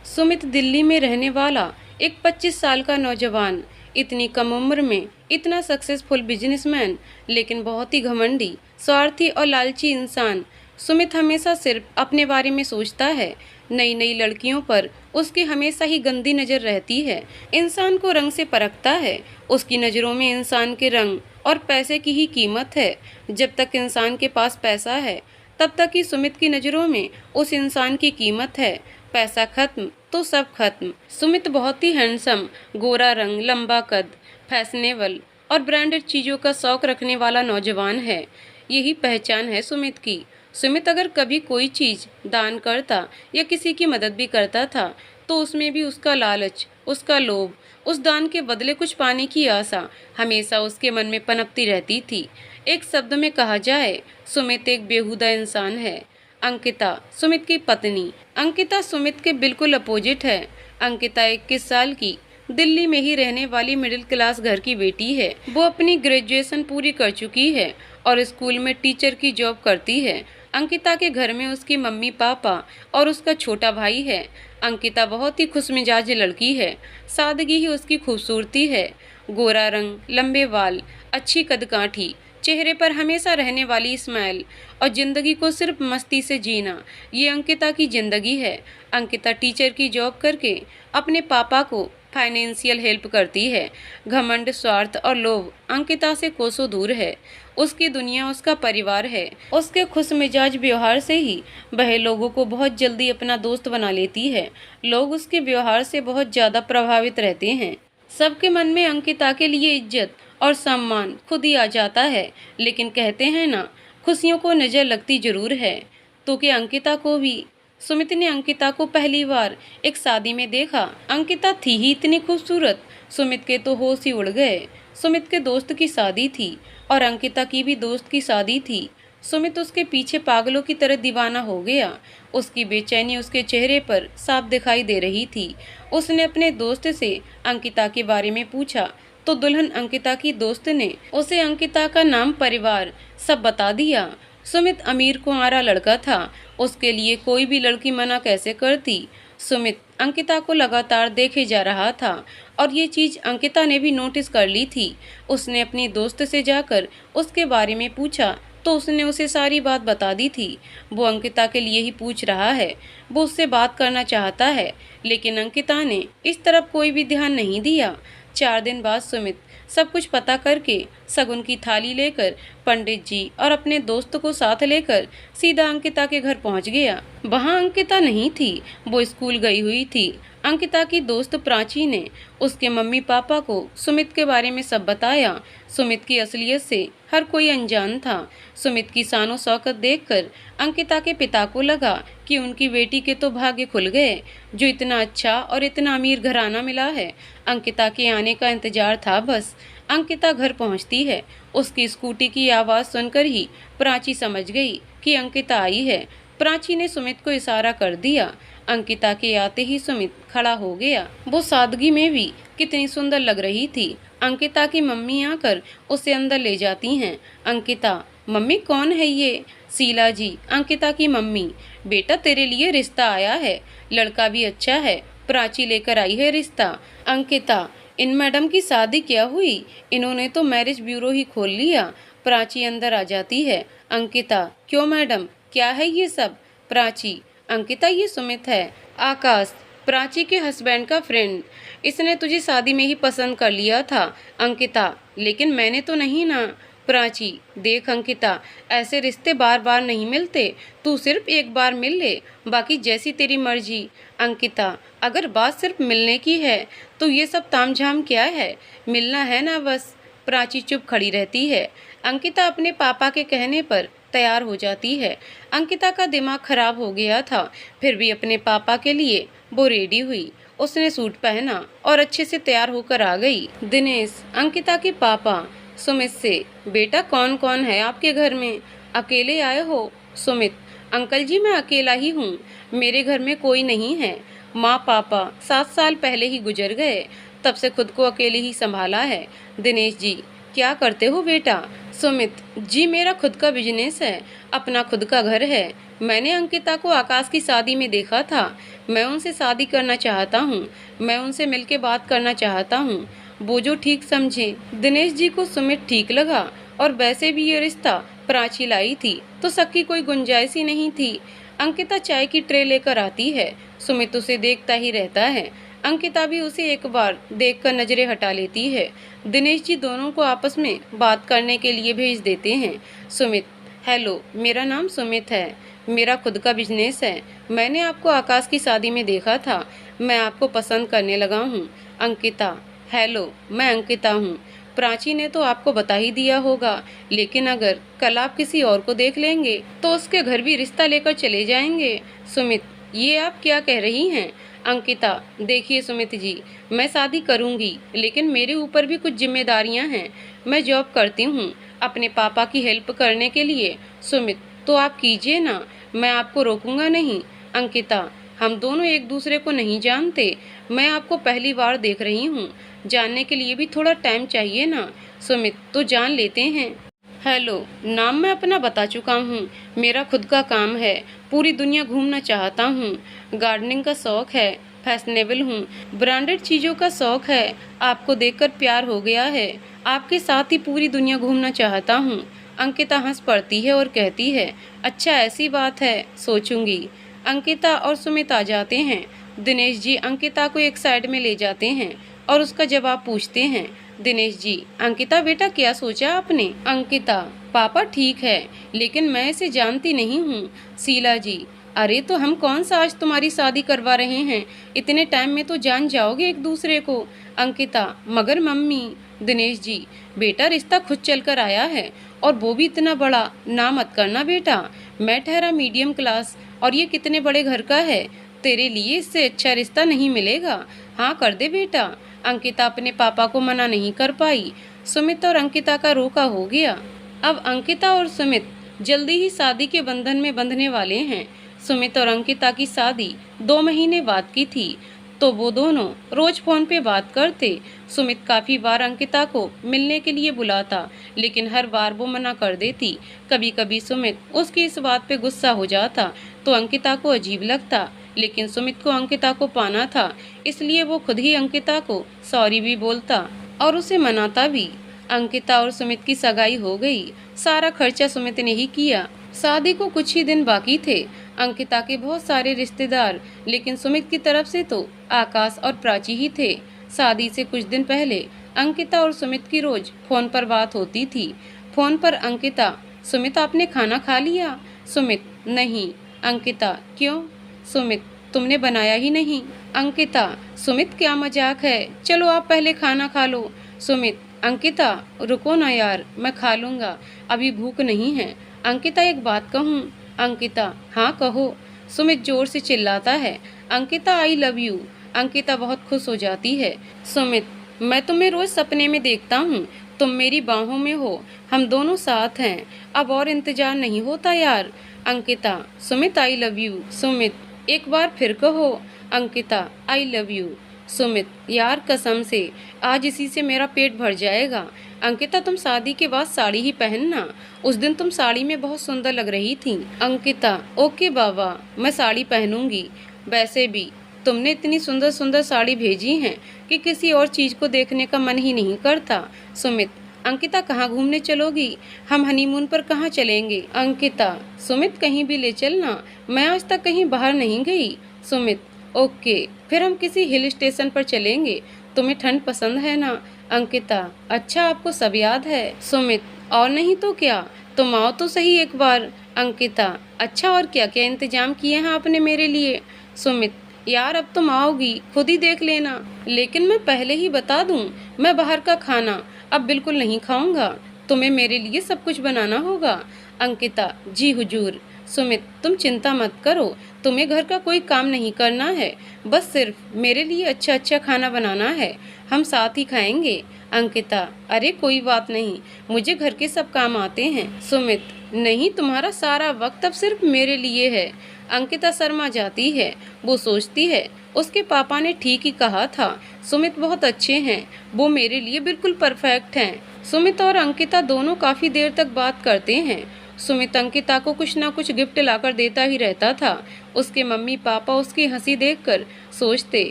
सुमित दिल्ली में रहने वाला एक 25 साल का नौजवान, इतनी कम उम्र में इतना सक्सेसफुल बिजनेसमैन, लेकिन बहुत ही घमंडी, स्वार्थी और लालची इंसान। सुमित हमेशा सिर्फ अपने बारे में सोचता है। नई नई लड़कियों पर उसकी हमेशा ही गंदी नज़र रहती है। इंसान को रंग से परखता है। उसकी नज़रों में इंसान के रंग और पैसे की ही कीमत है। जब तक इंसान के पास पैसा है, तब तक ही सुमित की नज़रों में उस इंसान की कीमत है। पैसा खत्म तो सब खत्म। सुमित बहुत ही हैंडसम, गोरा रंग, लंबा कद, फैशनेबल और ब्रांडेड चीज़ों का शौक रखने वाला नौजवान है। यही पहचान है सुमित की। सुमित अगर कभी कोई चीज़ दान करता या किसी की मदद भी करता था, तो उसमें भी उसका लालच, उसका लोभ, उस दान के बदले कुछ पाने की आशा हमेशा उसके मन में पनपती रहती थी। एक शब्द में कहा जाए, सुमित एक बेहुदा इंसान है। अंकिता, सुमित की पत्नी। अंकिता सुमित के बिल्कुल अपोजिट है। अंकिता 21 साल की, दिल्ली में ही रहने वाली मिडिल क्लास घर की बेटी है। वो अपनी ग्रेजुएशन पूरी कर चुकी है और स्कूल में टीचर की जॉब करती है। अंकिता के घर में उसकी मम्मी पापा और उसका छोटा भाई है। अंकिता बहुत ही खुशमिजाज लड़की है। सादगी ही उसकी खूबसूरती है। गोरा रंग, लंबे बाल, अच्छी कदकाठी, चेहरे पर हमेशा रहने वाली स्माइल और जिंदगी को सिर्फ मस्ती से जीना, ये अंकिता की जिंदगी है। अंकिता टीचर की जॉब करके अपने पापा को फाइनेंशियल हेल्प करती है। घमंड, स्वार्थ और लोभ अंकिता से कोसों दूर है। उसकी दुनिया उसका परिवार है। उसके खुश मिजाज व्यवहार से ही वह लोगों को बहुत जल्दी अपना दोस्त बना लेती है। लोग उसके व्यवहार से बहुत ज़्यादा प्रभावित रहते हैं। सबके मन में अंकिता के लिए इज्जत और सम्मान खुद ही आ जाता है। लेकिन कहते हैं ना, खुशियों को नज़र लगती जरूर है। तो क्या अंकिता को भी? सुमित ने अंकिता को पहली बार एक शादी में देखा। अंकिता थी ही इतनी खूबसूरत, सुमित के तो होश ही उड़ गए। सुमित के दोस्त की शादी थी और अंकिता की भी दोस्त की शादी थी। सुमित उसके पीछे पागलों की तरह दीवाना हो गया। उसकी बेचैनी उसके चेहरे पर साफ दिखाई दे रही थी। उसने अपने दोस्त से अंकिता के बारे में पूछा तो दुल्हन अंकिता की दोस्त ने उसे अंकिता का नाम, परिवार सब बता दिया। सुमित अमीर कुंवारा लड़का था। उसके लिए कोई भी लड़की मना कैसे करती। सुमित अंकिता को लगातार देखे जा रहा था और ये चीज़ अंकिता ने भी नोटिस कर ली थी। उसने अपनी दोस्त से जाकर उसके बारे में पूछा तो उसने उसे सारी बात बता दी थी। वो अंकिता के लिए ही पूछ रहा है। वो उससे बात करना चाहता है, लेकिन अंकिता ने इस तरफ कोई भी ध्यान नहीं दिया। 4 दिन बाद सुमित सब कुछ पता करके शगुन की थाली लेकर पंडित जी और अपने दोस्त को साथ लेकर सीधा अंकिता के घर पहुंच गया। वहां अंकिता नहीं थी, वो स्कूल गई हुई थी। अंकिता की दोस्त प्राची ने उसके मम्मी पापा को सुमित के बारे में सब बताया। सुमित की असलियत से हर कोई अनजान था। सुमित की शानो शौकत देखकर अंकिता के पिता को लगा कि उनकी बेटी के तो भाग्य खुल गए, जो इतना अच्छा और इतना अमीर घराना मिला है। अंकिता के आने का इंतजार था बस। अंकिता घर पहुंचती है। उसकी स्कूटी की आवाज़ सुनकर ही प्राची समझ गई कि अंकिता आई है। प्राची ने सुमित को इशारा कर दिया। अंकिता के आते ही सुमित खड़ा हो गया। वो सादगी में भी कितनी सुंदर लग रही थी। अंकिता की मम्मी आकर उसे अंदर ले जाती हैं। अंकिता, मम्मी कौन है ये? शीला जी, अंकिता की मम्मी। बेटा तेरे लिए रिश्ता आया है, लड़का भी अच्छा है, प्राची लेकर आई है रिश्ता। अंकिता, इन मैडम की शादी क्या हुई? इन्होंने तो मैरिज ब्यूरो ही खोल लिया। प्राची अंदर आ जाती है। अंकिता, क्यों मैडम, क्या है ये सब? प्राची, अंकिता ये सुमित है, आकाश, प्राची के हस्बैंड का फ्रेंड। इसने तुझे शादी में ही पसंद कर लिया था। अंकिता, लेकिन मैंने तो नहीं ना। प्राची, देख अंकिता, ऐसे रिश्ते बार बार नहीं मिलते। तू सिर्फ एक बार मिल ले, बाकी जैसी तेरी मर्जी। अंकिता, अगर बात सिर्फ मिलने की है तो ये सब तामझाम क्या है? मिलना है ना बस। प्राची चुप खड़ी रहती है। अंकिता अपने पापा के कहने पर तैयार हो जाती है। अंकिता का दिमाग खराब हो गया था, फिर भी अपने पापा के लिए वो रेडी हुई। उसने सूट पहना और अच्छे से तैयार होकर आ गई। दिनेश, अंकिता के पापा, सुमित से, बेटा कौन कौन है आपके घर में? अकेले आए हो? सुमित, अंकल जी मैं अकेला ही हूँ, मेरे घर में कोई नहीं है। माँ पापा 7 साल पहले ही गुजर गए, तब से खुद को अकेले ही संभाला है। दिनेश जी, क्या करते हो बेटा? सुमित, जी मेरा खुद का बिजनेस है, अपना खुद का घर है। मैंने अंकिता को आकाश की शादी में देखा था। मैं उनसे शादी करना चाहता हूँ। मैं उनसे मिलके बात करना चाहता हूँ, वो जो ठीक समझे। दिनेश जी को सुमित ठीक लगा, और वैसे भी ये रिश्ता प्राची लाई थी तो शक की कोई गुंजाइश ही नहीं थी। अंकिता चाय की ट्रे लेकर आती है। सुमित उसे देखता ही रहता है। अंकिता भी उसे एक बार देखकर नजरें हटा लेती है। दिनेश जी दोनों को आपस में बात करने के लिए भेज देते हैं। सुमित, हेलो, मेरा नाम सुमित है, मेरा खुद का बिजनेस है। मैंने आपको आकाश की शादी में देखा था, मैं आपको पसंद करने लगा हूँ। अंकिता, हेलो, मैं अंकिता हूँ। प्राची ने तो आपको बता ही दिया होगा, लेकिन अगर कल आप किसी और को देख लेंगे तो उसके घर भी रिश्ता लेकर चले जाएंगे। सुमित, ये आप क्या कह रही हैं? अंकिता, देखिए सुमित जी, मैं शादी करूंगी, लेकिन मेरे ऊपर भी कुछ जिम्मेदारियां हैं। मैं जॉब करती हूँ अपने पापा की हेल्प करने के लिए। सुमित, तो आप कीजिए ना, मैं आपको रोकूंगा नहीं। अंकिता, हम दोनों एक दूसरे को नहीं जानते, मैं आपको पहली बार देख रही हूँ, जानने के लिए भी थोड़ा टाइम चाहिए ना। सुमित, तो जान लेते हैं। हेलो, नाम मैं अपना बता चुका हूँ, मेरा खुद का काम है, पूरी दुनिया घूमना चाहता हूँ, गार्डनिंग का शौक है, फैशनेबल हूँ, ब्रांडेड चीज़ों का शौक है, आपको देखकर प्यार हो गया है, आपके साथ ही पूरी दुनिया घूमना चाहता हूँ। अंकिता हंस पड़ती है और कहती है, अच्छा ऐसी बात है, सोचूंगी। अंकिता और सुमित आ जाते हैं। दिनेश जी अंकिता को एक साइड में ले जाते हैं और उसका जवाब पूछते हैं। दिनेश जी, अंकिता बेटा क्या सोचा आपने? अंकिता, पापा ठीक है, लेकिन मैं इसे जानती नहीं हूँ। शीला जी, अरे तो हम कौन सा आज तुम्हारी शादी करवा रहे हैं, इतने टाइम में तो जान जाओगे एक दूसरे को। अंकिता, मगर मम्मी। दिनेश जी, बेटा रिश्ता खुद चलकर आया है, और वो भी इतना बड़ा, ना मत करना बेटा। मैं ठहरा मीडियम क्लास, और ये कितने बड़े घर का है, तेरे लिए इससे अच्छा रिश्ता नहीं मिलेगा। हाँ कर दे बेटा। अंकिता अपने पापा को मना नहीं कर पाई। सुमित और अंकिता का रोका हो गया। अब अंकिता और सुमित जल्दी ही शादी के बंधन में बंधने वाले हैं। सुमित और अंकिता की शादी 2 महीने बाद की थी, तो वो दोनों रोज फोन पे बात करते। सुमित काफी बार अंकिता को मिलने के लिए बुलाता, लेकिन हर बार वो मना कर देती। कभी कभी सुमित उसकी इस बात पे गुस्सा हो जाता तो अंकिता को अजीब लगता, लेकिन सुमित को अंकिता को पाना था, इसलिए वो खुद ही अंकिता को सॉरी भी बोलता और उसे मनाता भी। अंकिता और सुमित की सगाई हो गई। सारा खर्चा सुमित ने ही किया। शादी को कुछ ही दिन बाकी थे। अंकिता के बहुत सारे रिश्तेदार, लेकिन सुमित की तरफ से तो आकाश और प्राची ही थे। शादी से कुछ दिन पहले अंकिता और सुमित की रोज फोन पर बात होती थी। फोन पर अंकिता, सुमित आपने खाना खा लिया? सुमित, नहीं। अंकिता, क्यों? सुमित, तुमने बनाया ही नहीं। अंकिता, सुमित क्या मजाक है, चलो आप पहले खाना खा लो। सुमित, अंकिता रुको ना यार, मैं खा लूँगा, अभी भूख नहीं है। अंकिता एक बात कहूँ? अंकिता, हाँ कहो। सुमित जोर से चिल्लाता है, अंकिता आई लव यू। अंकिता बहुत खुश हो जाती है। सुमित, मैं तुम्हें रोज सपने में देखता हूँ, तुम मेरी बाहों में हो, हम दोनों साथ हैं, अब और इंतजार नहीं होता यार। अंकिता, सुमित आई लव यू। सुमित, एक बार फिर कहो। अंकिता, आई लव यू। सुमित, यार कसम से आज इसी से मेरा पेट भर जाएगा। अंकिता, तुम शादी के बाद साड़ी ही पहनना, उस दिन तुम साड़ी में बहुत सुंदर लग रही थी। अंकिता, ओके बाबा, मैं साड़ी पहनूंगी। वैसे भी तुमने इतनी सुंदर सुंदर साड़ी भेजी हैं कि किसी और चीज को देखने का मन ही नहीं करता। सुमित, अंकिता कहाँ घूमने चलोगी, हम हनीमून पर कहाँ चलेंगे? अंकिता, सुमित कहीं भी ले चलना, मैं आज तक कहीं बाहर नहीं गई। सुमित, ओके, फिर हम किसी हिल स्टेशन पर चलेंगे, तुम्हें ठंड पसंद है ना? अंकिता, अच्छा आपको सब याद है। सुमित, और नहीं तो क्या, तुम आओ तो सही एक बार। अंकिता, अच्छा और क्या क्या इंतजाम किए हैं आपने मेरे लिए? सुमित, यार अब तुम आओगी खुद ही देख लेना, लेकिन मैं पहले ही बता दूं, मैं बाहर का खाना अब बिल्कुल नहीं खाऊंगा, तुम्हें मेरे लिए सब कुछ बनाना होगा। अंकिता, जी हुजूर। सुमित, तुम चिंता मत करो, तुम्हें घर का कोई काम नहीं करना है, बस सिर्फ मेरे लिए अच्छा अच्छा खाना बनाना है, हम साथ ही खाएंगे। अंकिता, अरे कोई बात नहीं, मुझे घर के सब काम आते हैं। सुमित, नहीं, तुम्हारा सारा वक्त अब सिर्फ मेरे लिए है। अंकिता शर्मा जाती है। वो सोचती है उसके पापा ने ठीक ही कहा था, सुमित बहुत अच्छे हैं, वो मेरे लिए बिल्कुल परफेक्ट हैं। सुमित और अंकिता दोनों काफी देर तक बात करते हैं। सुमित अंकिता को कुछ ना कुछ गिफ्ट लाकर देता ही रहता था। उसके मम्मी पापा उसकी हंसी देखकर सोचते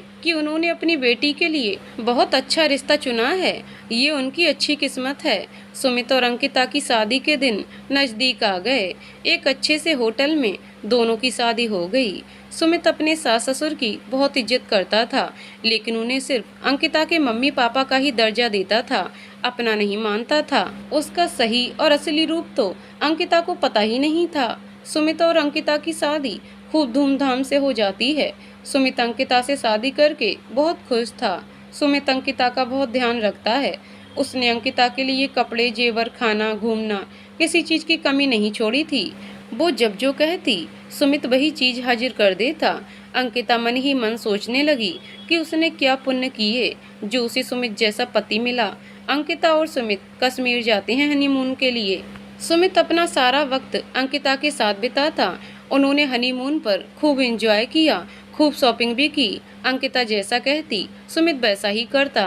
कि उन्होंने अपनी बेटी के लिए बहुत अच्छा रिश्ता चुना है, ये उनकी अच्छी किस्मत है। सुमित और अंकिता की शादी के दिन नजदीक आ गए। एक अच्छे से होटल में दोनों की शादी हो गई। सुमित अपने सास ससुर की बहुत इज्जत करता था, लेकिन उन्हें सिर्फ अंकिता के मम्मी पापा का ही दर्जा देता था, अपना नहीं मानता था। उसका सही और असली रूप तो अंकिता को पता ही नहीं था। सुमित और अंकिता की शादी खूब धूमधाम से हो जाती है। सुमित अंकिता से शादी करके बहुत खुश था। सुमित अंकिता का बहुत ध्यान रखता है। उसने अंकिता के लिए कपड़े, जेवर, खाना, घूमना, किसी चीज की कमी नहीं छोड़ी थी। वो जब जो कहती सुमित वही चीज हाजिर कर देता। अंकिता मन ही मन सोचने लगी कि उसने क्या पुण्य किए जो उसे सुमित जैसा पति मिला। अंकिता और सुमित कश्मीर जाते हैं हनीमून के लिए। सुमित अपना सारा वक्त अंकिता के साथ बिताता। उन्होंने हनीमून पर खूब एंजॉय किया, खूब शॉपिंग भी की। अंकिता जैसा कहती सुमित वैसा ही करता।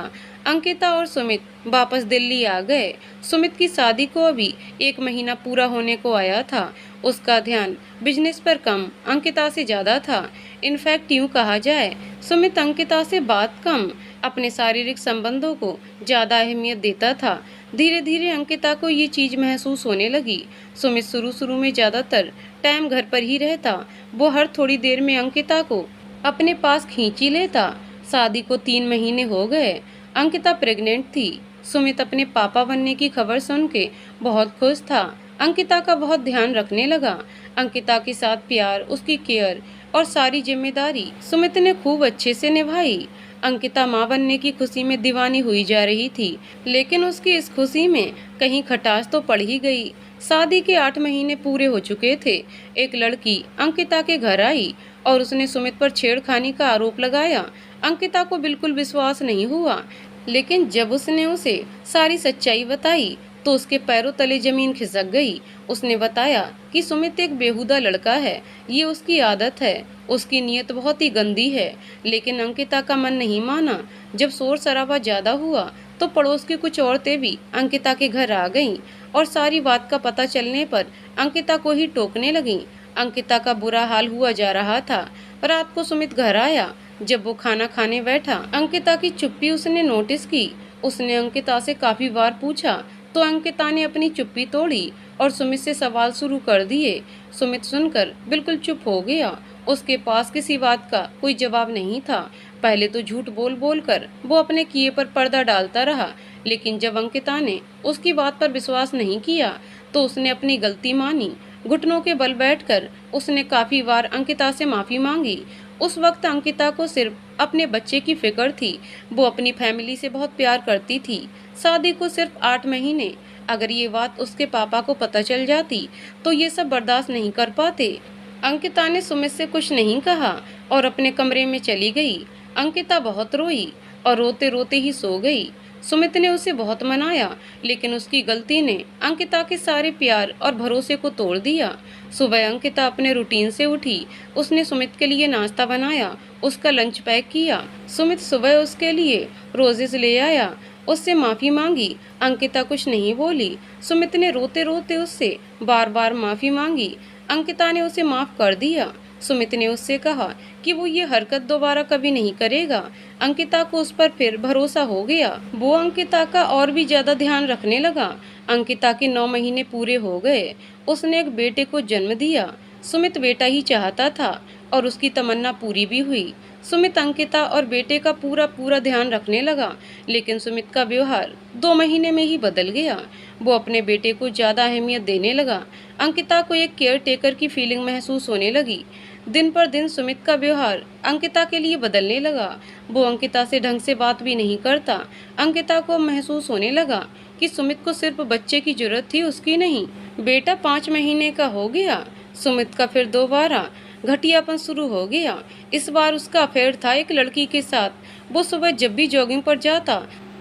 अंकिता और सुमित वापस दिल्ली आ गए। सुमित की शादी को अभी 1 महीना पूरा होने को आया था। उसका ध्यान बिजनेस पर कम, अंकिता से ज्यादा था। इनफैक्ट यूं कहा जाए, सुमित अंकिता से बात कम, अपने शारीरिक संबंधों को ज्यादा अहमियत देता था। धीरे धीरे अंकिता को ये चीज महसूस होने लगी। सुमित शुरू में ज्यादातर टाइम घर पर ही रहता। वो हर थोड़ी देर में अंकिता को अपने पास खींची लेता। शादी को 3 महीने हो गए। अंकिता प्रेग्नेंट थी। सुमित अपने पापा बनने की खबर सुन के बहुत खुश था। अंकिता का बहुत ध्यान रखने लगा। अंकिता के साथ प्यार, उसकी केयर और सारी जिम्मेदारी सुमित ने खूब अच्छे से निभाई। अंकिता माँ बनने की खुशी में दीवानी हुई जा रही थी, लेकिन उसकी इस खुशी में कहीं खटास तो पड़ ही गई। शादी के 8 महीने पूरे हो चुके थे। एक लड़की अंकिता के घर आई और उसने सुमित पर छेड़खानी का आरोप लगाया। अंकिता को बिल्कुल विश्वास नहीं हुआ, लेकिन जब उसने उसे सारी सच्चाई बताई तो उसके पैरों तले जमीन खिसक गई। उसने बताया कि सुमित एक बेहुदा लड़का है, ये उसकी आदत है, उसकी नीयत बहुत ही गंदी है। लेकिन अंकिता का मन नहीं माना। जब शोर शराबा ज्यादा हुआ तो पड़ोस की कुछ औरतें भी अंकिता के घर आ गईं और सारी बात का पता चलने पर अंकिता को ही टोकने लगीं। अंकिता का बुरा हाल हुआ जा रहा था। रात को सुमित घर आया। जब वो खाना खाने बैठा, अंकिता की चुप्पी उसने नोटिस की। उसने अंकिता से काफी बार पूछा तो अंकिता ने अपनी चुप्पी तोड़ी और सुमित से सवाल शुरू कर दिए। सुमित सुनकर बिल्कुल चुप हो गया। उसके पास किसी बात का कोई जवाब नहीं था। पहले तो झूठ बोल बोल कर वो अपने किए पर पर्दा डालता रहा, लेकिन जब अंकिता ने उसकी बात पर विश्वास नहीं किया तो उसने अपनी गलती मानी। घुटनों के बल बैठकर उसने काफी बार अंकिता से माफी मांगी। उस वक्त अंकिता को सिर्फ अपने बच्चे की फिक्र थी। वो अपनी फैमिली से बहुत प्यार करती थी। शादी को सिर्फ 8 महीने। अगर ये बात उसके पापा को पता चल जाती तो ये सब बर्दाश्त नहीं कर पाते। अंकिता ने सुमित से कुछ नहीं कहा और अपने कमरे में चली गई। अंकिता बहुत रोई और रोते रोते ही सो गई। सुमित ने उसे बहुत मनाया, लेकिन उसकी गलती ने अंकिता के सारे प्यार और भरोसे को तोड़ दिया। सुबह अंकिता अपने रूटीन से उठी। उसने सुमित के लिए नाश्ता बनाया, उसका लंच पैक किया। सुमित सुबह उसके लिए रोजेस ले आया, उससे माफी मांगी। अंकिता कुछ नहीं बोली। सुमित ने रोते रोते उससे बार बार माफी मांगी। अंकिता ने उसे माफ कर दिया। सुमित ने उससे कहा कि वो ये हरकत दोबारा कभी नहीं करेगा। अंकिता को उस पर फिर भरोसा हो गया। वो अंकिता का और भी ज्यादा ध्यान रखने लगा। अंकिता के 9 महीने पूरे हो गए। उसने एक बेटे को जन्म दिया। सुमित बेटा ही चाहता था और उसकी तमन्ना पूरी भी हुई। सुमित अंकिता और बेटे का पूरा ध्यान रखने लगा, लेकिन सुमित का व्यवहार 2 महीने में ही बदल गया। वो अपने बेटे को ज्यादा अहमियत देने लगा। अंकिता को एक केयर टेकर की फीलिंग महसूस होने लगी। दिन पर दिन सुमित का व्यवहार अंकिता के लिए बदलने लगा। वो अंकिता से ढंग से बात भी नहीं करता। अंकिता को महसूस होने लगा कि सुमित को सिर्फ बच्चे की जरूरत थी, उसकी नहीं। बेटा 5 महीने का हो गया। सुमित का फिर दोबारा घटियापन शुरू हो गया। इस बार उसका अफेयर था एक लड़की के साथ। वो सुबह जब भी जॉगिंग पर जाता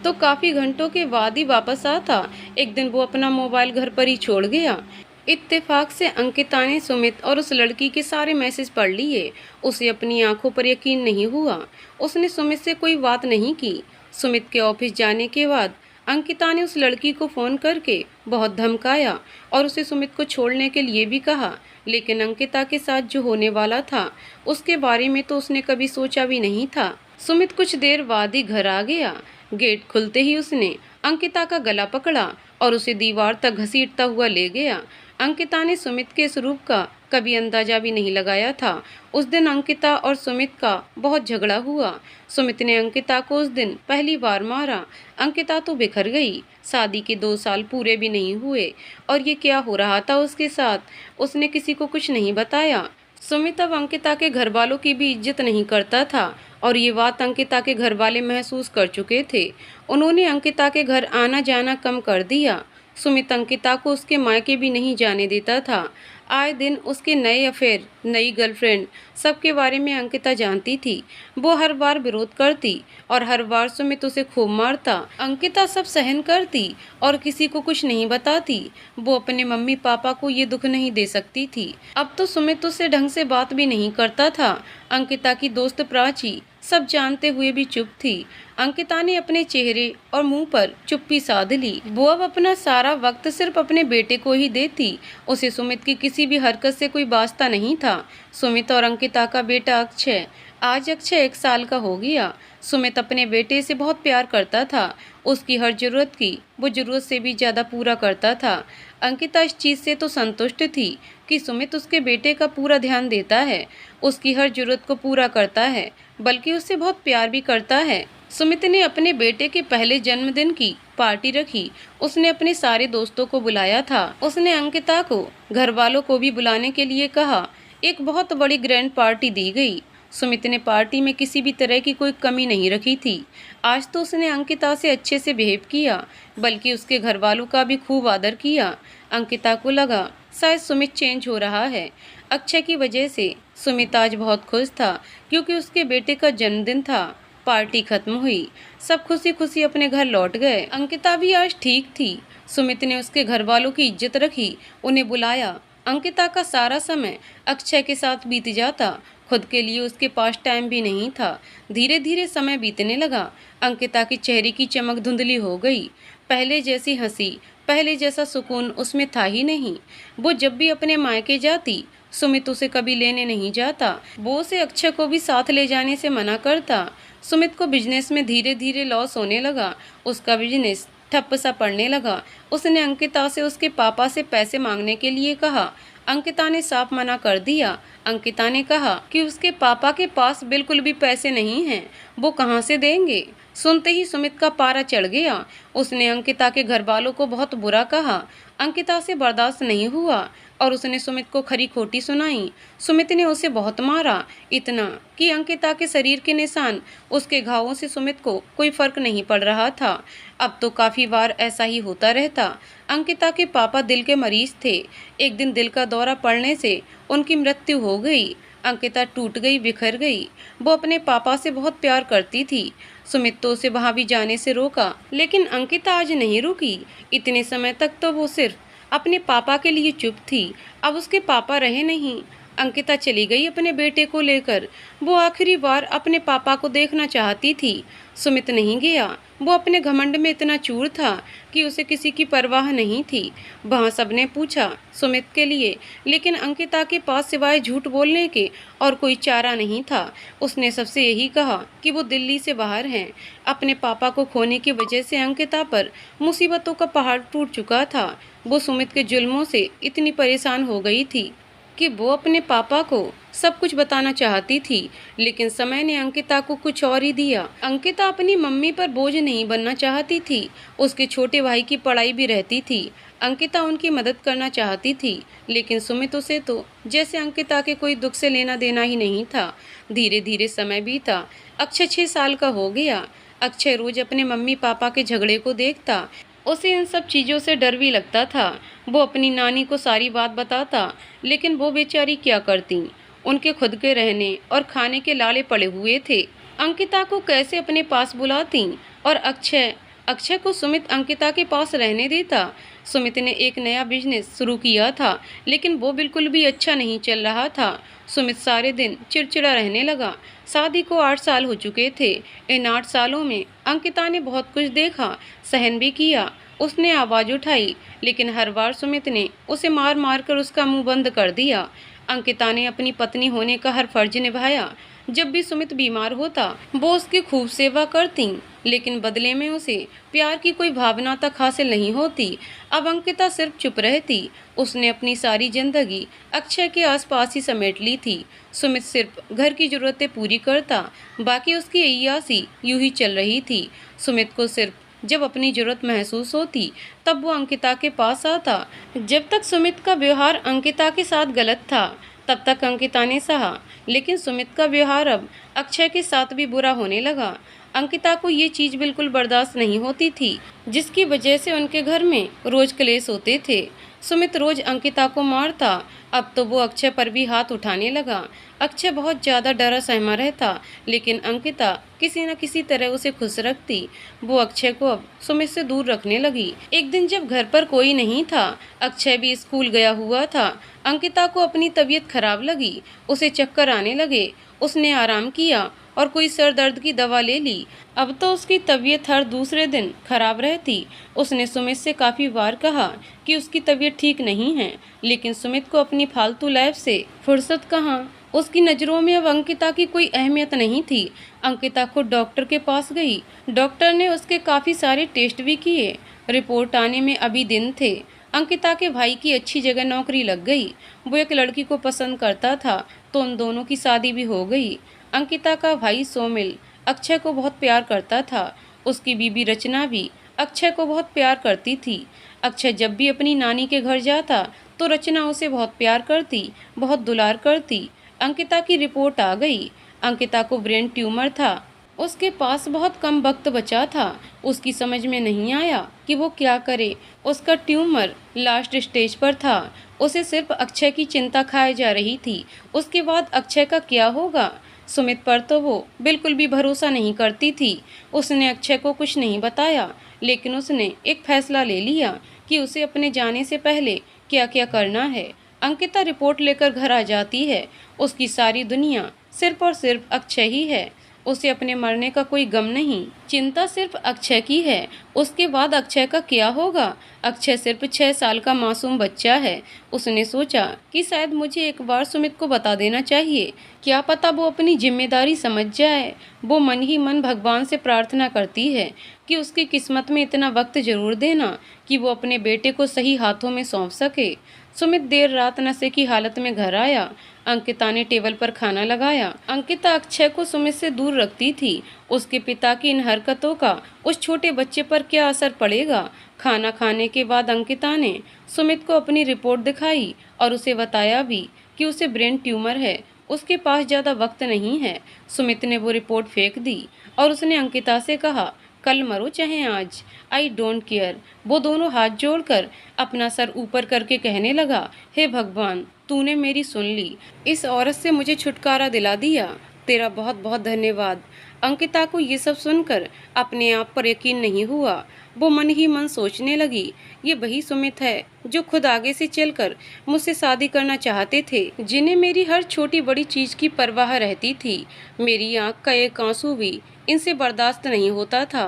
तो काफी घंटों के बाद ही वापस आता। एक दिन वो अपना मोबाइल घर पर ही छोड़ गया। इत्तेफाक से अंकिता ने सुमित और उस लड़की के सारे मैसेज पढ़ लिए। उसे अपनी आंखों पर यकीन नहीं हुआ। उसने सुमित से कोई बात नहीं की। सुमित के ऑफिस जाने के बाद अंकिता ने उस लड़की को फ़ोन करके बहुत धमकाया और उसे सुमित को छोड़ने के लिए भी कहा। लेकिन अंकिता के साथ जो होने वाला था उसके बारे में तो उसने कभी सोचा भी नहीं था। सुमित कुछ देर बाद ही घर आ गया। गेट खुलते ही उसने अंकिता का गला पकड़ा और उसे दीवार तक घसीटता हुआ ले गया। अंकिता ने सुमित के इस रूप का कभी अंदाजा भी नहीं लगाया था। उस दिन अंकिता और सुमित का बहुत झगड़ा हुआ। सुमित ने अंकिता को उस दिन पहली बार मारा। अंकिता तो बिखर गई। शादी के 2 साल पूरे भी नहीं हुए और ये क्या हो रहा था उसके साथ, उसने किसी को कुछ नहीं बताया। सुमित अब अंकिता के घर वालों की भी इज्जत नहीं करता था और ये बात अंकिता के घर वाले महसूस कर चुके थे। उन्होंने अंकिता के घर आना जाना कम कर दिया। सुमित अंकिता को उसके मायके भी नहीं जाने देता था। आए दिन उसके नए अफेयर, नई गर्लफ्रेंड, सबके बारे में अंकिता जानती थी। वो हर बार विरोध करती और हर बार सुमित उसे खूब मारता। अंकिता सब सहन करती और किसी को कुछ नहीं बताती। वो अपने मम्मी पापा को ये दुख नहीं दे सकती थी। अब तो सुमित उससे ढंग से बात भी नहीं करता था। अंकिता की दोस्त प्राची सब जानते हुए भी चुप थी। अंकिता ने अपने चेहरे और मुंह पर चुप्पी साध ली। वो अब अपना सारा वक्त सिर्फ अपने बेटे को ही देती। उसे सुमित की किसी भी हरकत से कोई वास्ता नहीं था। सुमित और अंकिता का बेटा अक्षय, आज अक्षय 1 साल का हो गया। सुमित अपने बेटे से बहुत प्यार करता था। उसकी हर जरूरत की वो जरूरत से भी ज़्यादा पूरा करता था। अंकिता इस चीज़ से तो संतुष्ट थी कि सुमित उसके बेटे का पूरा ध्यान देता है, उसकी हर जरूरत को पूरा करता है, बल्कि उससे बहुत प्यार भी करता है। सुमित ने अपने बेटे के पहले जन्मदिन की पार्टी रखी। उसने अपने सारे दोस्तों को बुलाया था। उसने अंकिता को घर वालों को भी बुलाने के लिए कहा। एक बहुत बड़ी ग्रैंड पार्टी दी गई। सुमित ने पार्टी में किसी भी तरह की कोई कमी नहीं रखी थी। आज तो उसने अंकिता से अच्छे से बिहेव किया, बल्कि उसके घर वालों का भी खूब आदर किया। अंकिता को लगा शायद सुमित चेंज हो रहा है। अक्षय की वजह से सुमित आज बहुत खुश था, क्योंकि उसके बेटे का जन्मदिन था। पार्टी खत्म हुई। सब खुशी खुशी अपने घर लौट गए। अंकिता भी आज ठीक थी। सुमित ने उसके घर वालों की इज्जत रखी, उन्हें बुलाया। अंकिता का सारा समय अक्षय के साथ बीत जाता। खुद के लिए उसके पास टाइम भी नहीं था। धीरे धीरे समय बीतने लगा। अंकिता की चेहरे की चमक धुंधली हो गई। पहले जैसी हंसी, पहले जैसा सुकून उसमें था ही नहीं। वो जब भी अपने मायके जाती, सुमित उसे कभी लेने नहीं जाता। वो उसे अक्षय को भी साथ ले जाने से मना करता। सुमित को बिजनेस में धीरे धीरे लॉस होने लगा। उसका बिजनेस ठप्प सा पड़ने लगा। उसने अंकिता से उसके पापा से पैसे मांगने के लिए कहा। अंकिता ने साफ मना कर दिया। अंकिता ने कहा कि उसके पापा के पास बिल्कुल भी पैसे नहीं हैं, वो कहाँ से देंगे। सुनते ही सुमित का पारा चढ़ गया। उसने अंकिता के घर वालों को बहुत बुरा कहा। अंकिता से बर्दाश्त नहीं हुआ और उसने सुमित को खरी खोटी सुनाई। सुमित ने उसे बहुत मारा, इतना कि अंकिता के शरीर के निशान, उसके घावों से सुमित को कोई फर्क नहीं पड़ रहा था। अब तो काफ़ी बार ऐसा ही होता रहता। अंकिता के पापा दिल के मरीज थे। एक दिन दिल का दौरा पड़ने से उनकी मृत्यु हो गई। अंकिता टूट गई, बिखर गई। वो अपने पापा से बहुत प्यार करती थी। सुमित तो उसे वहाँ भी जाने से रोका, लेकिन अंकिता आज नहीं रुकी। इतने समय तक तो वो सिर्फ अपने पापा के लिए चुप थी। अब उसके पापा रहे नहीं। अंकिता चली गई अपने बेटे को लेकर। वो आखिरी बार अपने पापा को देखना चाहती थी। सुमित नहीं गया। वो अपने घमंड में इतना चूर था कि उसे किसी की परवाह नहीं थी। वहाँ सबने पूछा सुमित के लिए, लेकिन अंकिता के पास सिवाय झूठ बोलने के और कोई चारा नहीं था। उसने सबसे यही कहा कि वो दिल्ली से बाहर हैं। अपने पापा को खोने की वजह से अंकिता पर मुसीबतों का पहाड़ टूट चुका था। वो सुमित के जुल्मों से इतनी परेशान हो गई थी कि वो अपने पापा को सब कुछ बताना चाहती थी, लेकिन समय ने अंकिता को कुछ और ही दिया। अंकिता अपनी मम्मी पर बोझ नहीं बनना चाहती थी। उसके छोटे भाई की पढ़ाई भी रहती थी। अंकिता उनकी मदद करना चाहती थी, लेकिन सुमित उसे तो जैसे अंकिता के कोई दुख से लेना देना ही नहीं था। धीरे धीरे समय बीता। अक्षय 6 साल का हो गया। अक्षय रोज अपने मम्मी पापा के झगड़े को देखता। उसे इन सब चीज़ों से डर भी लगता था। वो अपनी नानी को सारी बात बताता, लेकिन वो बेचारी क्या करती। उनके खुद के रहने और खाने के लाले पड़े हुए थे। अंकिता को कैसे अपने पास बुलाती और अक्षय अक्षय को सुमित अंकिता के पास रहने देता। सुमित ने एक नया बिजनेस शुरू किया था, लेकिन वो बिल्कुल भी अच्छा नहीं चल रहा था। सुमित सारे दिन चिड़चिड़ा रहने लगा। शादी को 8 साल हो चुके थे। इन 8 सालों में अंकिता ने बहुत कुछ देखा, सहन भी किया। उसने आवाज़ उठाई, लेकिन हर बार सुमित ने उसे मार मार कर उसका मुंह बंद कर दिया। अंकिता ने अपनी पत्नी होने का हर फर्ज निभाया। जब भी सुमित बीमार होता, वो उसकी खूब सेवा करती, लेकिन बदले में उसे प्यार की कोई भावना तक हासिल नहीं होती। अब अंकिता सिर्फ चुप रहती। उसने अपनी सारी जिंदगी अक्षय के आसपास ही समेट ली थी। सुमित सिर्फ घर की जरूरतें पूरी करता, बाकी उसकी अय्यासी यूं ही चल रही थी। सुमित को सिर्फ जब अपनी जरूरत महसूस होती, तब वो अंकिता के पास आता। जब तक सुमित का व्यवहार अंकिता के साथ गलत था, तब तक अंकिता ने सहा, लेकिन सुमित का व्यवहार अब अक्षय के साथ भी बुरा होने लगा। अंकिता को ये चीज़ बिल्कुल बर्दाश्त नहीं होती थी, जिसकी वजह से उनके घर में रोज क्लेश होते थे। सुमित रोज अंकिता को मारता। अब तो वो अक्षय पर भी हाथ उठाने लगा। अक्षय बहुत ज़्यादा डरा सहमा रहता, लेकिन अंकिता किसी न किसी तरह उसे खुश रखती। वो अक्षय को अब सुमित से दूर रखने लगी। एक दिन जब घर पर कोई नहीं था, अक्षय भी स्कूल गया हुआ था, अंकिता को अपनी तबीयत खराब लगी। उसे चक्कर आने लगे। उसने आराम किया और कोई सर दर्द की दवा ले ली। अब तो उसकी तबीयत हर दूसरे दिन खराब रहती। उसने सुमित से काफ़ी बार कहा कि उसकी तबीयत ठीक नहीं है, लेकिन सुमित को अपनी फालतू लाइफ से फुर्सत कहाँ। उसकी नज़रों में अब अंकिता की कोई अहमियत नहीं थी। अंकिता खुद डॉक्टर के पास गई। डॉक्टर ने उसके काफ़ी सारे टेस्ट भी किए। रिपोर्ट आने में अभी दिन थे। अंकिता के भाई की अच्छी जगह नौकरी लग गई। वो एक लड़की को पसंद करता था, तो उन दोनों की शादी भी हो गई। अंकिता का भाई सोमिल अक्षय को बहुत प्यार करता था। उसकी बीबी रचना भी अक्षय को बहुत प्यार करती थी। अक्षय जब भी अपनी नानी के घर जाता, तो रचना उसे बहुत प्यार करती, बहुत दुलार करती। अंकिता की रिपोर्ट आ गई। अंकिता को ब्रेन ट्यूमर था। उसके पास बहुत कम वक्त बचा था। उसकी समझ में नहीं आया कि वो क्या करे। उसका ट्यूमर लास्ट स्टेज पर था। उसे सिर्फ अक्षय की चिंता खाए जा रही थी। उसके बाद अक्षय का क्या होगा? सुमित पर तो वो बिल्कुल भी भरोसा नहीं करती थी। उसने अक्षय को कुछ नहीं बताया, लेकिन उसने एक फैसला ले लिया कि उसे अपने जाने से पहले क्या क्या करना है। अंकिता रिपोर्ट लेकर घर आ जाती है। उसकी सारी दुनिया सिर्फ और सिर्फ अक्षय ही है। उसे अपने मरने का कोई गम नहीं, चिंता सिर्फ अक्षय की है। उसके बाद अक्षय का क्या होगा? अक्षय सिर्फ 6 साल का मासूम बच्चा है। उसने सोचा कि शायद मुझे एक बार सुमित को बता देना चाहिए, क्या पता वो अपनी जिम्मेदारी समझ जाए। वो मन ही मन भगवान से प्रार्थना करती है कि उसकी किस्मत में इतना वक्त जरूर देना कि वो अपने बेटे को सही हाथों में सौंप सके। सुमित देर रात नशे की हालत में घर आया। अंकिता ने टेबल पर खाना लगाया। अंकिता अक्षय को सुमित से दूर रखती थी। उसके पिता की इन हरकतों का उस छोटे बच्चे पर क्या असर पड़ेगा? खाना खाने के बाद अंकिता ने सुमित को अपनी रिपोर्ट दिखाई और उसे बताया भी कि उसे ब्रेन ट्यूमर है। उसके पास ज़्यादा वक्त नहीं है। सुमित ने वो रिपोर्ट फेंक दी और उसने अंकिता से कहा, कल मरो चाहे आज, आई डोंट केयर। वो दोनों हाथ जोड़कर अपना सर ऊपर करके कहने लगा, हे भगवान, तूने मेरी सुन ली। इस औरत से मुझे छुटकारा दिला दिया। तेरा बहुत बहुत धन्यवाद। अंकिता को ये सब सुनकर अपने आप पर यकीन नहीं हुआ। वो मन ही मन सोचने लगी, ये वही सुमित है जो खुद आगे से चलकर मुझसे शादी करना चाहते थे, जिन्हें मेरी हर छोटी बड़ी चीज़ की परवाह रहती थी। मेरी आँख का एक आंसू भी इनसे बर्दाश्त नहीं होता था।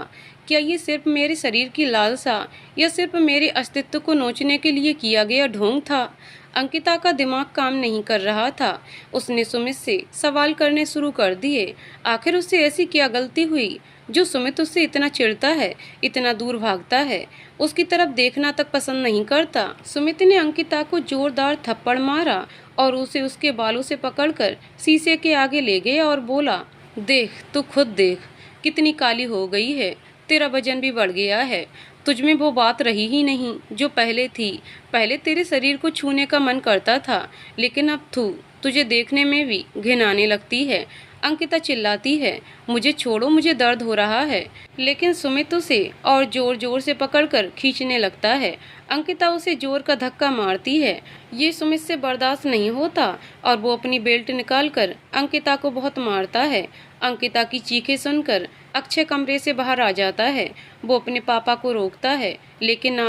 क्या ये सिर्फ मेरे शरीर की लालसा या सिर्फ मेरे अस्तित्व को नोचने के लिए किया गया ढोंग था? अंकिता का दिमाग काम नहीं कर रहा था। उसने सुमित से सवाल करने शुरू कर दिए। आखिर उससे ऐसी क्या गलती हुई जो सुमित उससे इतना चिढ़ता है, इतना दूर भागता है, उसकी तरफ देखना तक पसंद नहीं करता? सुमित ने अंकिता को जोरदार थप्पड़ मारा और उसे उसके बालों से पकड़कर शीशे के आगे ले गया और बोला, देख, तू खुद देख, कितनी काली हो गई है। तेरा वजन भी बढ़ गया है। तुझमें वो बात रही ही नहीं जो पहले थी। पहले तेरे शरीर को छूने का मन करता था, लेकिन अब तुझे देखने में भी घिन आने लगती है। अंकिता चिल्लाती है, मुझे छोड़ो, मुझे दर्द हो रहा है। लेकिन सुमित उसे और जोर जोर से पकड़कर खींचने लगता है। अंकिता उसे जोर का धक्का मारती है। ये सुमित से बर्दाश्त नहीं होता और वो अपनी बेल्ट निकालकर अंकिता को बहुत मारता है। अंकिता की चीखें सुनकर अक्षय कमरे से बाहर आ जाता है। वो अपने पापा को रोकता है, लेकिन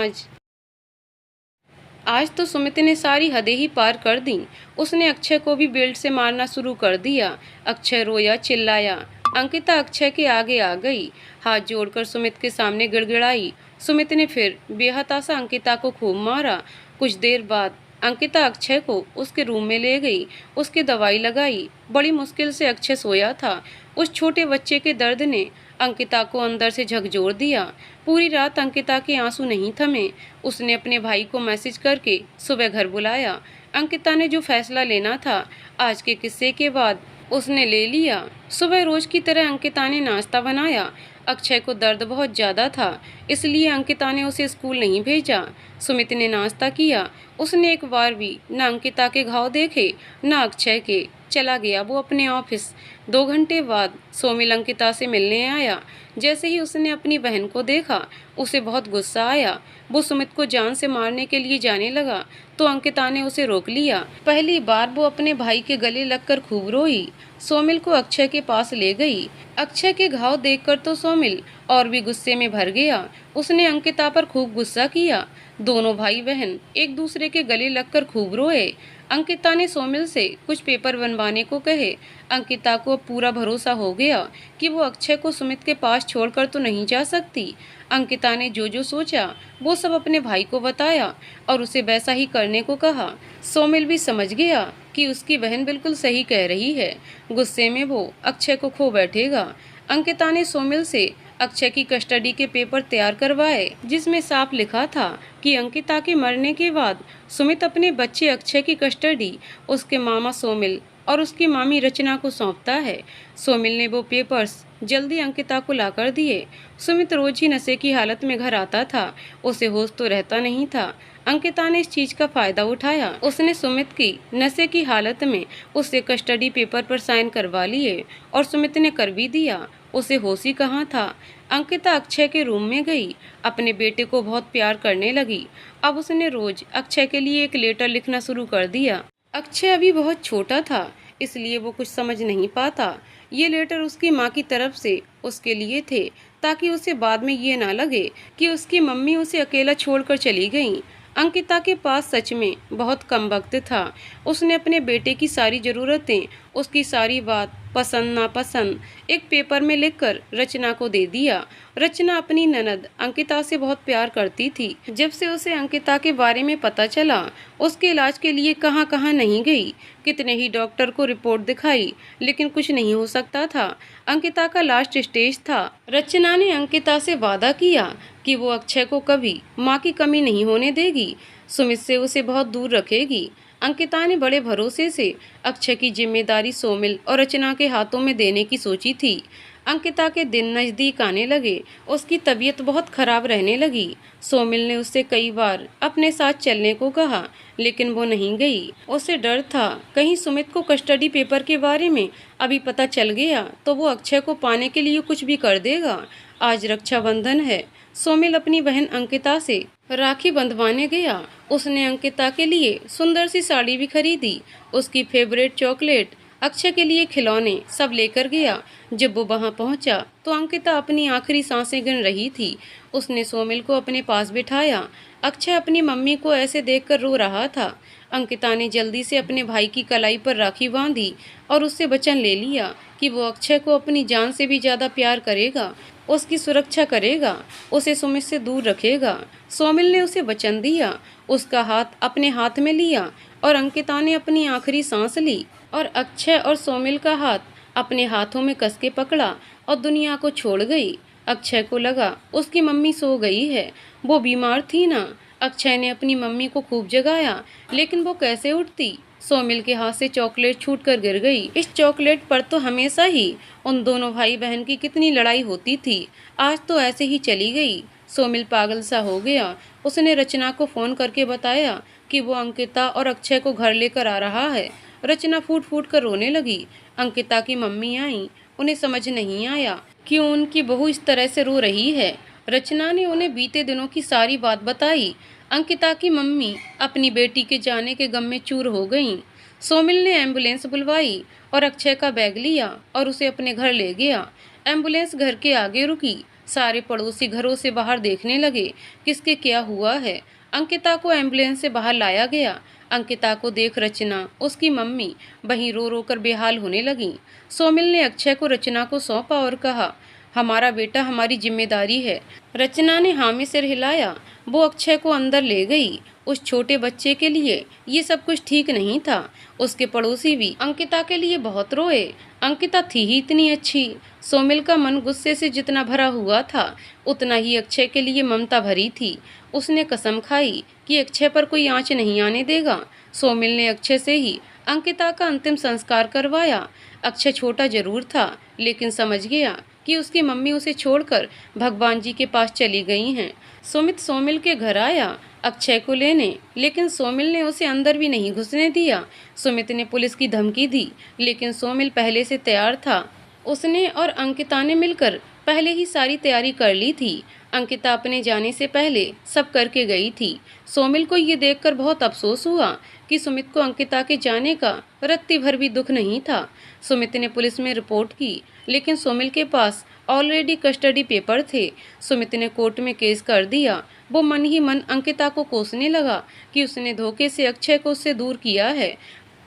आज तो सुमित ने सारी हदें ही पार कर दी। उसने अक्षय को भी बेल्ट से मारना शुरू कर दिया। अक्षय रोया, चिल्लाया। अंकिता अक्षय के आगे आ गई, हाथ जोड़कर सुमित के सामने गिड़गिड़ाई। सुमित ने फिर बेहताशा अंकिता को खूब मारा। कुछ देर बाद अंकिता अक्षय को उसके रूम में ले गई, उसकी दवाई लगाई। बड़ी मुश्किल से अक्षय सोया था। उस छोटे बच्चे के दर्द ने अंकिता को अंदर से झकझोर दिया। पूरी रात अंकिता के आंसू नहीं थमे। उसने अपने भाई को मैसेज करके सुबह घर बुलाया। अंकिता ने जो फैसला लेना था आज के किस्से के बाद उसने ले लिया। सुबह रोज की तरह अंकिता ने नाश्ता बनाया। अक्षय को दर्द बहुत ज़्यादा था, इसलिए अंकिता ने उसे स्कूल नहीं भेजा। सुमित ने नाश्ता किया। उसने एक बार भी न अंकिता के घाव देखे न अक्षय के। चला गया वो अपने ऑफिस। 2 घंटे बाद सोमिल अंकिता से मिलने आया। जैसे ही उसने अपनी बहन को देखा उसे बहुत गुस्सा आया। वो सुमित को जान से मारने के लिए जाने लगा तो अंकिता ने उसे रोक लिया। पहली बार वो अपने भाई के गले लगकर खूब रोई। सोमिल को अक्षय के पास ले गई। अक्षय के घाव देखकर तो सोमिल और भी गुस्से में भर गया। उसने अंकिता पर खूब गुस्सा किया। दोनों भाई बहन एक दूसरे के गले लगकर खूब रोए। अंकिता ने सोमिल से कुछ पेपर बनवाने को कहे। अंकिता को अब पूरा भरोसा हो गया कि वो अक्षय को सुमित के पास छोड़कर तो नहीं जा सकती। अंकिता ने जो जो सोचा वो सब अपने भाई को बताया और उसे वैसा ही करने को कहा। सोमिल भी समझ गया कि उसकी बहन बिल्कुल सही कह रही है। गुस्से में वो अक्षय को खो बैठेगा। अंकिता ने सोमिल से अक्षय की कस्टडी के पेपर तैयार करवाए, जिसमें साफ लिखा था कि अंकिता के मरने के बाद सुमित अपने बच्चे अक्षय की कस्टडी उसके मामा सोमिल और उसकी मामी रचना को सौंपता है। सोमिल ने वो पेपर्स जल्दी अंकिता को लाकर दिए। सुमित रोज ही नशे की हालत में घर आता था। उसे होश तो रहता नहीं था। अंकिता ने इस चीज का फायदा उठाया। उसने सुमित की नशे की हालत में उससे कस्टडी पेपर पर साइन करवा लिए और सुमित ने कर भी दिया। उसे होश ही कहाँ था। अंकिता अक्षय के रूम में गई, अपने बेटे को बहुत प्यार करने लगी। अब उसने रोज अक्षय के लिए एक लेटर लिखना शुरू कर दिया। अक्षय अभी बहुत छोटा था, इसलिए वो कुछ समझ नहीं पाता। ये लेटर उसकी माँ की तरफ से उसके लिए थे, ताकि उसे बाद में ये ना लगे कि उसकी मम्मी उसे अकेला छोड़कर चली गई। अंकिता के पास सच में बहुत कम वक्त था। उसने अपने बेटे की सारी ज़रूरतें, उसकी सारी बात, पसंद नापसंद एक पेपर में लिखकर रचना को दे दिया। रचना अपनी ननद अंकिता से बहुत प्यार करती थी। जब से उसे अंकिता के बारे में पता चला, उसके इलाज के लिए कहाँ कहाँ नहीं गई, कितने ही डॉक्टर को रिपोर्ट दिखाई, लेकिन कुछ नहीं हो सकता था। अंकिता का लास्ट स्टेज था। रचना ने अंकिता से वादा किया कि वो अक्षय को कभी माँ की कमी नहीं होने देगी, सुमित से उसे बहुत दूर रखेगी। अंकिता ने बड़े भरोसे से अक्षय की जिम्मेदारी सोमिल और रचना के हाथों में देने की सोची थी। अंकिता के दिन नज़दीक आने लगे। उसकी तबीयत बहुत खराब रहने लगी। सोमिल ने उससे कई बार अपने साथ चलने को कहा, लेकिन वो नहीं गई। उसे डर था कहीं सुमित को कस्टडी पेपर के बारे में अभी पता चल गया तो वो अक्षय को पाने के लिए कुछ भी कर देगा। आज रक्षाबंधन है। सोमिल अपनी बहन अंकिता से राखी बंधवाने गया। उसने अंकिता के लिए सुंदर सी साड़ी भी खरीदी, उसकी फेवरेट चॉकलेट, अक्षय के लिए खिलौने सब लेकर गया। जब वो वहां पहुंचा तो अंकिता अपनी आखिरी सांसें गिन रही थी। उसने सोमिल को अपने पास बिठाया। अक्षय अपनी मम्मी को ऐसे देखकर रो रहा था। अंकिता ने जल्दी से अपने भाई की कलाई पर राखी बांधी और उससे वचन ले लिया कि वो अक्षय को अपनी जान से भी ज़्यादा प्यार करेगा, उसकी सुरक्षा करेगा, उसे सुमित से दूर रखेगा। सोमिल ने उसे वचन दिया। उसका हाथ अपने हाथ में लिया और अंकिता ने अपनी आखिरी सांस ली और अक्षय और सोमिल का हाथ अपने हाथों में कस के पकड़ा और दुनिया को छोड़ गई। अक्षय को लगा उसकी मम्मी सो गई है, वो बीमार थी ना। अक्षय ने अपनी मम्मी को खूब जगाया, लेकिन वो कैसे उठती। सोमिल के हाथ से चॉकलेट छूटकर गिर गई। इस चॉकलेट पर तो हमेशा ही उन दोनों भाई बहन की कितनी लड़ाई होती थी, आज तो ऐसे ही चली गई। सोमिल पागल सा हो गया। उसने रचना को फ़ोन करके बताया कि वो अंकिता और अक्षय को घर लेकर आ रहा है। रचना फूट फूट कर रोने लगी। अंकिता की मम्मी आई। उन्हें समझ नहीं आया क्यों उनकी बहू इस तरह से रो रही है। रचना ने उन्हें बीते दिनों की सारी बात बताई। अंकिता की मम्मी अपनी बेटी के जाने के गम में चूर हो गईं। सोमिल ने एम्बुलेंस बुलवाई और अक्षय का बैग लिया और उसे अपने घर ले गया। एम्बुलेंस घर के आगे रुकी। सारे पड़ोसी घरों से बाहर देखने लगे किसके क्या हुआ है। अंकिता को एम्बुलेंस से बाहर लाया गया। अंकिता को देख रचना, उसकी मम्मी वहीं रो रो कर बेहाल होने लगी। सोमिल ने अक्षय को रचना को सौंपा और कहा, हमारा बेटा हमारी जिम्मेदारी है। रचना ने हाँ में सिर हिलाया। वो अक्षय को अंदर ले गई। उस छोटे बच्चे के लिए ये सब कुछ ठीक नहीं था। उसके पड़ोसी भी अंकिता के लिए बहुत रोए। अंकिता थी ही इतनी अच्छी। सोमिल का मन गुस्से से जितना भरा हुआ था उतना ही अक्षय के लिए ममता भरी थी। उसने कसम खाई कि अक्षय पर कोई आंच नहीं आने देगा। सोमिल ने अक्षय से ही अंकिता का अंतिम संस्कार करवाया। अक्षय छोटा जरूर था लेकिन समझ गया कि उसकी मम्मी उसे छोड़कर भगवान जी के पास चली गई हैं। सुमित सोमिल के घर आया अक्षय को लेने, लेकिन सोमिल ने उसे अंदर भी नहीं घुसने दिया। सुमित ने पुलिस की धमकी दी लेकिन सोमिल पहले से तैयार था। उसने और अंकिता ने मिलकर पहले ही सारी तैयारी कर ली थी। अंकिता अपने जाने से पहले सब करके गई थी। सोमिल को ये देखकर बहुत अफसोस हुआ कि सुमित को अंकिता के जाने का रत्ती भर भी दुख नहीं था। सुमित ने पुलिस में रिपोर्ट की लेकिन सोमिल के पास ऑलरेडी कस्टडी पेपर थे। सुमित ने कोर्ट में केस कर दिया। वो मन ही मन अंकिता को कोसने लगा कि उसने धोखे से अक्षय को उससे दूर किया है।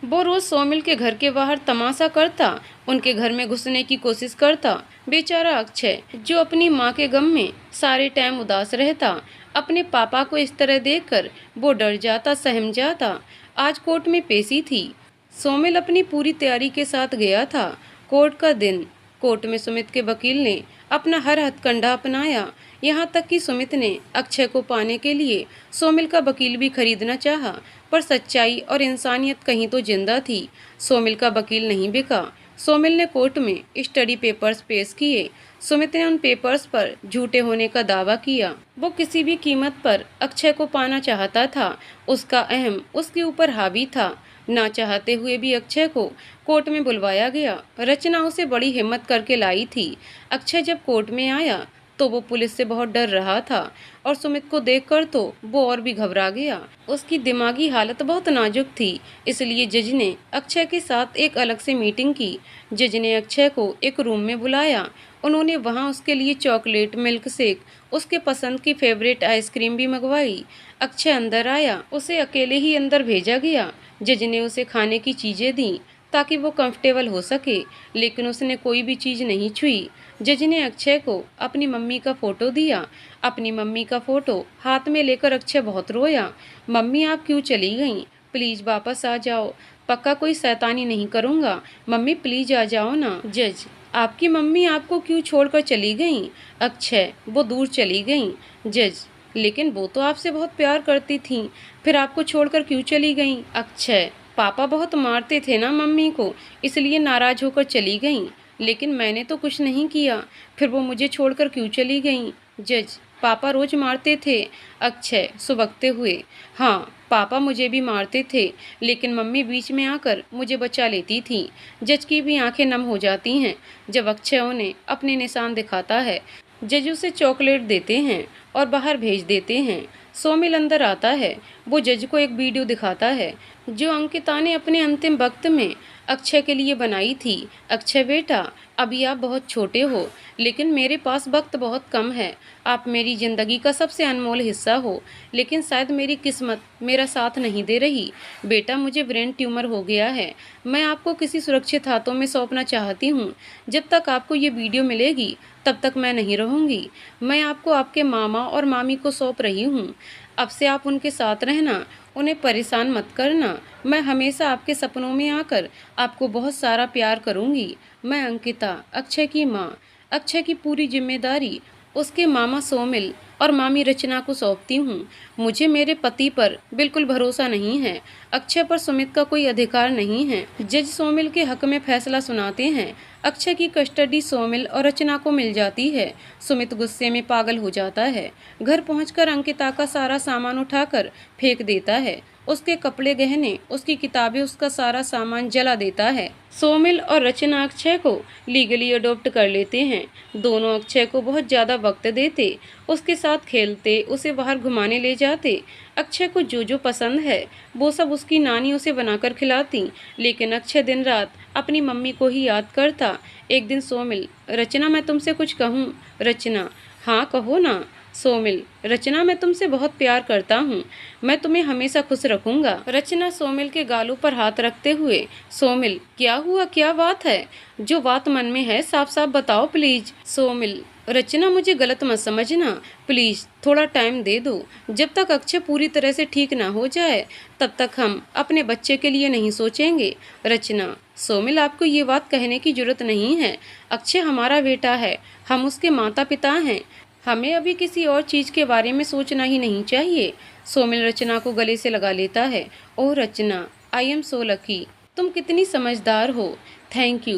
वो रोज सोमिल के घर के बाहर तमाशा करता, उनके घर में घुसने की कोशिश करता। बेचारा अक्षय जो अपनी माँ के गम में सारे टाइम उदास रहता। अपने पापा को इस तरह देखकर वो डर जाता, सहम जाता। आज कोर्ट में पेशी थी। सोमिल अपनी पूरी तैयारी के साथ गया था। कोर्ट का दिन। कोर्ट में सुमित के वकील ने अपना हर हथकंडा अपनाया। यहाँ तक कि सुमित ने अक्षय को पाने के लिए सोमिल का वकील भी खरीदना चाहा, पर सच्चाई और इंसानियत कहीं तो जिंदा थी। सोमिल का वकील नहीं बिका। सोमिल ने कोर्ट में स्टडी पेपर्स पेश किए। सुमित ने उन पेपर्स पर झूठे होने का दावा किया। वो किसी भी कीमत पर अक्षय को पाना चाहता था। उसका अहम उसके ऊपर हावी था। ना चाहते हुए भी अक्षय को कोर्ट में बुलवाया गया। रचना उसे बड़ी हिम्मत करके लाई थी। अक्षय जब कोर्ट में आया तो वो पुलिस से बहुत डर रहा था और सुमित को देखकर तो वो और भी घबरा गया। उसकी दिमागी हालत बहुत नाजुक थी, इसलिए जज ने अक्षय के साथ एक अलग से मीटिंग की। जज ने अक्षय को एक रूम में बुलाया। उन्होंने वहां उसके लिए चॉकलेट, मिल्क शेक, उसके पसंद की फेवरेट आइसक्रीम भी मंगवाई। अक्षय अंदर आया। उसे अकेले ही अंदर भेजा गया। जज ने उसे खाने की चीजें दी ताकि वो कंफर्टेबल हो सके, लेकिन उसने कोई भी चीज नहीं छुई। जज ने अक्षय को अपनी मम्मी का फोटो दिया। अपनी मम्मी का फोटो हाथ में लेकर अक्षय बहुत रोया। मम्मी आप क्यों चली गईं? प्लीज वापस आ जाओ। पक्का कोई शैतानी नहीं करूँगा। मम्मी प्लीज आ जाओ ना। जज, आपकी मम्मी आपको क्यों छोड़कर चली गईं? अक्षय, वो दूर चली गईं। जज, लेकिन वो तो आपसे बहुत प्यार करती थीं, फिर आपको छोड़कर क्यों चली गईं? अक्षय, पापा बहुत मारते थे ना मम्मी को, इसलिए नाराज होकर चली गईं। लेकिन मैंने तो कुछ नहीं किया, फिर वो मुझे छोड़कर क्यों चली गईं? जज, पापा रोज मारते थे। अक्षय सुबकते हुए, हाँ पापा मुझे भी मारते थे, लेकिन मम्मी बीच में आकर मुझे बचा लेती थी। जज की भी आंखें नम हो जाती हैं जब अक्षय उन्हें अपने निशान दिखाता है। जज उसे चॉकलेट देते हैं और बाहर भेज देते हैं। सोमिल अंदर आता है। वो जज को एक वीडियो दिखाता है जो अंकिता ने अपने अंतिम वक्त में अक्षय के लिए बनाई थी। अक्षय बेटा, अभी आप बहुत छोटे हो, लेकिन मेरे पास वक्त बहुत कम है। आप मेरी ज़िंदगी का सबसे अनमोल हिस्सा हो, लेकिन शायद मेरी किस्मत मेरा साथ नहीं दे रही। बेटा, मुझे ब्रेन ट्यूमर हो गया है। मैं आपको किसी सुरक्षित हाथों में सौंपना चाहती हूँ। जब तक आपको ये वीडियो मिलेगी तब तक मैं नहीं रहूँगी। मैं आपको आपके मामा और मामी को सौंप रही हूँ। अब से आप उनके साथ रहना, उन्हें परेशान मत करना। मैं हमेशा आपके सपनों में आकर आपको बहुत सारा प्यार करूँगी। मैं अंकिता, अक्षय की माँ, अक्षय की पूरी जिम्मेदारी उसके मामा सोमिल और मामी रचना को सौंपती हूँ। मुझे मेरे पति पर बिल्कुल भरोसा नहीं है। अक्षय पर सुमित का कोई अधिकार नहीं है। जज सोमिल के हक में फैसला सुनाते हैं। अक्षय की कस्टडी सोमिल और रचना को मिल जाती है। सुमित गुस्से में पागल हो जाता है। घर पहुंचकर अंकिता का सारा सामान उठाकर फेंक देता है। उसके कपड़े, गहने, उसकी किताबें, उसका सारा सामान जला देता है। सोमिल और रचना अक्षय को लीगली अडॉप्ट कर लेते हैं। दोनों अक्षय को बहुत ज़्यादा वक्त देते, उसके साथ खेलते, उसे बाहर घुमाने ले जाते। अक्षय को जो जो पसंद है वो सब उसकी नानी उसे बनाकर खिलाती, लेकिन अक्षय दिन रात अपनी मम्मी को ही याद करता। एक दिन सोमिल, रचना मैं तुमसे कुछ कहूँ। रचना, हाँ कहो ना। सोमिल, रचना मैं तुमसे बहुत प्यार करता हूँ, मैं तुम्हें हमेशा खुश रखूंगा। रचना सोमिल के गालों पर हाथ रखते हुए, सोमिल क्या हुआ, क्या बात है? जो बात मन में है साफ साफ बताओ प्लीज। सोमिल, रचना मुझे गलत मत समझना, प्लीज थोड़ा टाइम दे दो। जब तक अक्षय पूरी तरह से ठीक ना हो जाए तब तक हम अपने बच्चे के लिए नहीं सोचेंगे। रचना, सोमिल आपको ये बात कहने की जरूरत नहीं है। अक्षय हमारा बेटा है, हम उसके माता पिता हैं, हमें अभी किसी और चीज़ के बारे में सोचना ही नहीं चाहिए। सोमिल रचना को गले से लगा लेता है। ओह रचना, आई एम सो लकी, तुम कितनी समझदार हो। Thank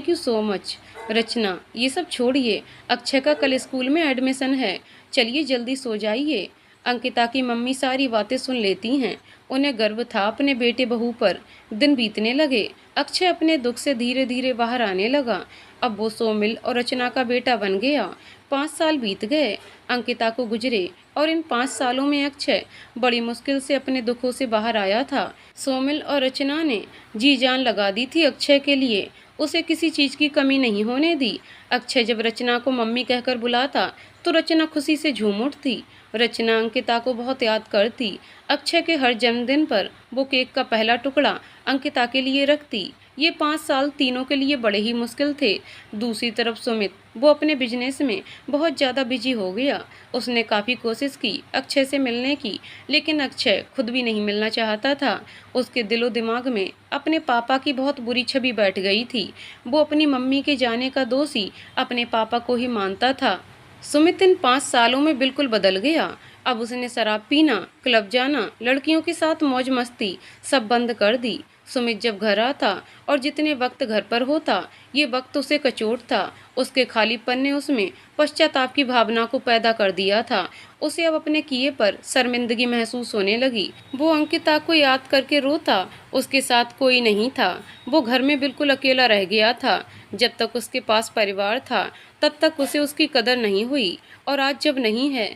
you so much. Rachna, ये सब छोड़िए, अक्षय का कल स्कूल में एडमिशन है, चलिए जल्दी सो जाइए। अंकिता की मम्मी सारी बातें सुन लेती हैं। उन्हें गर्व था अपने बेटे बहू पर। दिन बीतने लगे। अक्षय अपने दुख से धीरे धीरे बाहर आने लगा। अब वो सोमिल और रचना का बेटा बन गया। 5 साल बीत गए, अंकिता को गुजरे, और इन 5 सालों में अक्षय बड़ी मुश्किल से अपने दुखों से बाहर आया था। सोमिल और रचना ने जी जान लगा दी थी अक्षय के लिए, उसे किसी चीज़ की कमी नहीं होने दी। अक्षय जब रचना को मम्मी कहकर बुलाता तो रचना खुशी से झूम उठती। रचना अंकिता को बहुत याद करती। अक्षय के हर जन्मदिन पर वो केक का पहला टुकड़ा अंकिता के लिए रखती। ये 5 साल तीनों के लिए बड़े ही मुश्किल थे। दूसरी तरफ सुमित, वो अपने बिजनेस में बहुत ज़्यादा बिजी हो गया। उसने काफ़ी कोशिश की अक्षय से मिलने की, लेकिन अक्षय खुद भी नहीं मिलना चाहता था। उसके दिलो दिमाग में अपने पापा की बहुत बुरी छवि बैठ गई थी। वो अपनी मम्मी के जाने का दोषी अपने पापा को ही मानता था। सुमित इन 5 सालों में बिल्कुल बदल गया। अब उसने शराब पीना, क्लब जाना, लड़कियों के साथ मौज मस्ती सब बंद कर दी। सुमित जब घर आता और जितने वक्त घर पर होता, ये वक्त उसे कचोटता। उसके खालीपन ने उसमें पश्चाताप की भावना को पैदा कर दिया था। उसे अब अपने किए पर शर्मिंदगी महसूस होने लगी। वो अंकिता को याद करके रोता। उसके साथ कोई नहीं था, वो घर में बिल्कुल अकेला रह गया था। जब तक उसके पास परिवार था तब तक उसे उसकी कदर नहीं हुई, और आज जब नहीं है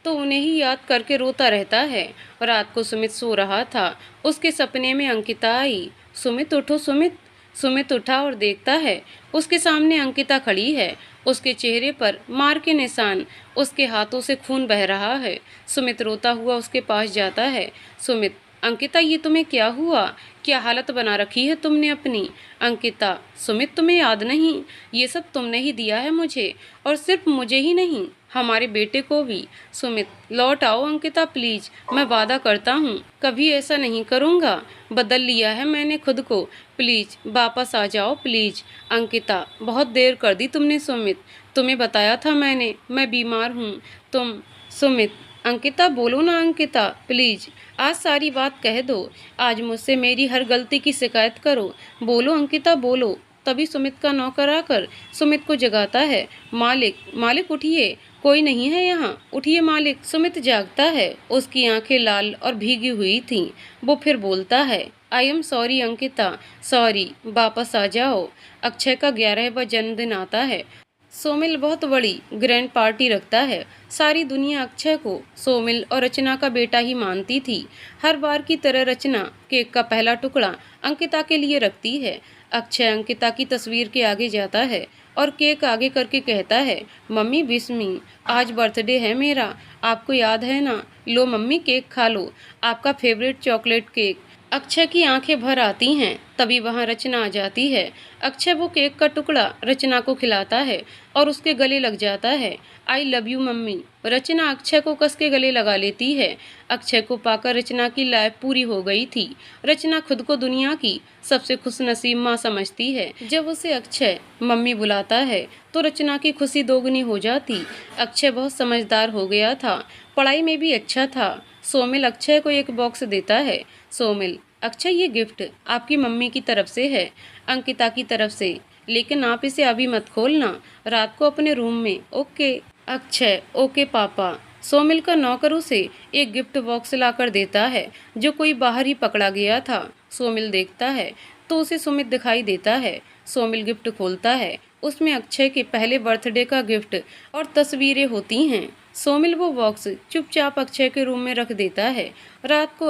तो उन्हें ही याद करके रोता रहता है। रात को सुमित सो रहा था, उसके सपने में अंकिता आई। सुमित उठो सुमित। सुमित उठा और देखता है उसके सामने अंकिता खड़ी है। उसके चेहरे पर मार के निशान, उसके हाथों से खून बह रहा है। सुमित रोता हुआ उसके पास जाता है। सुमित, अंकिता ये तुम्हें क्या हुआ? क्या हालत बना रखी है तुमने अपनी? अंकिता, सुमित तुम्हें याद नहीं, ये सब तुमने ही दिया है मुझे, और सिर्फ मुझे ही नहीं, हमारे बेटे को भी। सुमित, लौट आओ अंकिता प्लीज, मैं वादा करता हूँ कभी ऐसा नहीं करूँगा। बदल लिया है मैंने खुद को, प्लीज वापस आ जाओ प्लीज। अंकिता, बहुत देर कर दी तुमने सुमित, तुम्हें बताया था मैंने, मैं बीमार हूँ। तुम। सुमित, अंकिता बोलो ना अंकिता प्लीज, आज सारी बात कह दो, आज मुझसे मेरी हर गलती की शिकायत करो, बोलो अंकिता बोलो। तभी सुमित का नौकर आकर सुमित को जगाता है। मालिक, मालिक उठिए, कोई नहीं है यहाँ, उठिए मालिक। सुमित जागता है, उसकी आंखें लाल और भीगी हुई थीं। वो फिर बोलता है, I am sorry Ankita, sorry, वापस आ जाओ। अक्षय का 11वां जन्मदिन आता है। सोमिल बहुत बड़ी ग्रैंड पार्टी रखता है। सारी दुनिया अक्षय को सोमिल और रचना का बेटा ही मानती थी। हर बार की तरह रचना केक का पहला टुकड़ा अंकिता के लिए रखती है। अक्षय अंकिता की तस्वीर के आगे जाता है और केक आगे करके कहता है, मम्मी बिस्मी, आज बर्थडे है मेरा, आपको याद है ना? लो मम्मी केक खा लो, आपका फेवरेट चॉकलेट केक। अक्षय की आंखें भर आती हैं। तभी वहां रचना आ जाती है। अक्षय वो केक का टुकड़ा रचना को खिलाता है और उसके गले लग जाता है। I love you mummy. Rachna Akshay को कस के गले लगा लेती है। अक्षय को पाकर रचना की लाइफ पूरी हो गई थी। रचना खुद को दुनिया की सबसे खुशनसीब माँ समझती है। जब उसे अक्षय मम्मी बुलाता है तो रचना की खुशी दोगुनी हो जाती। अक्षय बहुत समझदार हो गया था, पढ़ाई में भी अच्छा था। सोमिल अक्षय को एक बॉक्स देता है। सोमिल, अक्षय, ये गिफ्ट आपकी मम्मी की तरफ से है, अंकिता की तरफ से, लेकिन आप इसे अभी मत खोलना, रात को अपने रूम में, ओके। अक्षय, ओके पापा। सोमिल का नौकर उसे एक गिफ्ट बॉक्स लाकर देता है जो कोई बाहर ही पकड़ा गया था। सोमिल देखता है तो उसे सुमित दिखाई देता है। सोमिल गिफ्ट खोलता है, उसमें अक्षय के पहले बर्थडे का गिफ्ट और तस्वीरें होती हैं। सोमिल वो बॉक्स चुपचाप अक्षय के रूम में रख देता है। रात को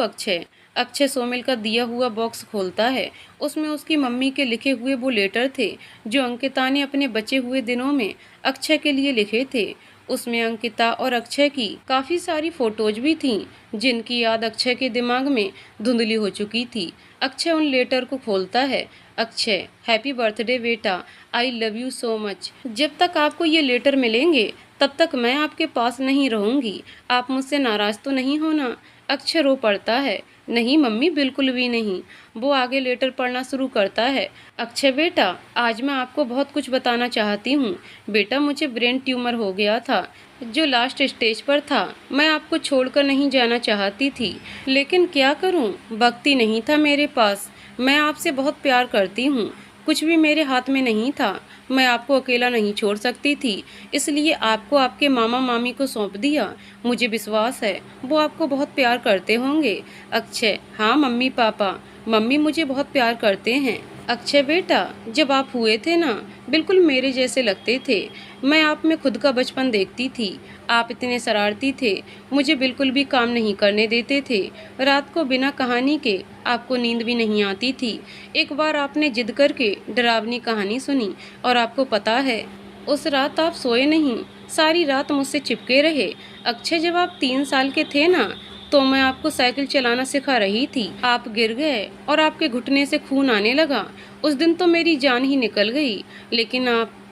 अक्षय सोमिल का दिया हुआ बॉक्स खोलता है। उसमें उसकी मम्मी के लिखे हुए वो लेटर थे जो अंकिता ने अपने बचे हुए दिनों में अक्षय के लिए लिखे थे। उसमें अंकिता और अक्षय की काफी सारी फोटोज भी थीं, जिनकी याद अक्षय के दिमाग में धुंधली हो चुकी थी। अक्षय उन लेटर को खोलता है। अक्षय, हैप्पी बर्थडे बेटा, आई लव यू सो मच। जब तक आपको ये लेटर मिलेंगे तब तक मैं आपके पास नहीं रहूंगी, आप मुझसे नाराज तो नहीं होना। अक्षय रो पड़ता है। नहीं मम्मी, बिल्कुल भी नहीं। वो आगे लेटर पढ़ना शुरू करता है। अक्षय बेटा, आज मैं आपको बहुत कुछ बताना चाहती हूँ। बेटा, मुझे ब्रेन ट्यूमर हो गया था जो लास्ट स्टेज पर था। मैं आपको छोड़कर नहीं जाना चाहती थी, लेकिन क्या करूँ, वक्त ही नहीं था मेरे पास। मैं आपसे बहुत प्यार करती हूँ, कुछ भी मेरे हाथ में नहीं था। मैं आपको अकेला नहीं छोड़ सकती थी, इसलिए आपको आपके मामा मामी को सौंप दिया। मुझे विश्वास है वो आपको बहुत प्यार करते होंगे। अक्षय, हाँ मम्मी पापा, मम्मी मुझे बहुत प्यार करते हैं। अक्षय बेटा, जब आप हुए थे ना, बिल्कुल मेरे जैसे लगते थे। मैं आप में खुद का बचपन देखती थी। आप इतने शरारती थे, मुझे बिल्कुल भी काम नहीं करने देते थे। रात को बिना कहानी के आपको नींद भी नहीं आती थी। एक बार आपने जिद करके डरावनी कहानी सुनी और आपको पता है उस रात आप सोए नहीं, सारी रात मुझसे चिपके रहे। अक्षय, जब आप 3 साल के थे ना, तो मैं आपको साइकिल चलाना सिखा रही थी। आप गिर गए और आपके घुटने से खून आने लगा। उस दिन तो मेरी जान ही निकल गई, लेकिन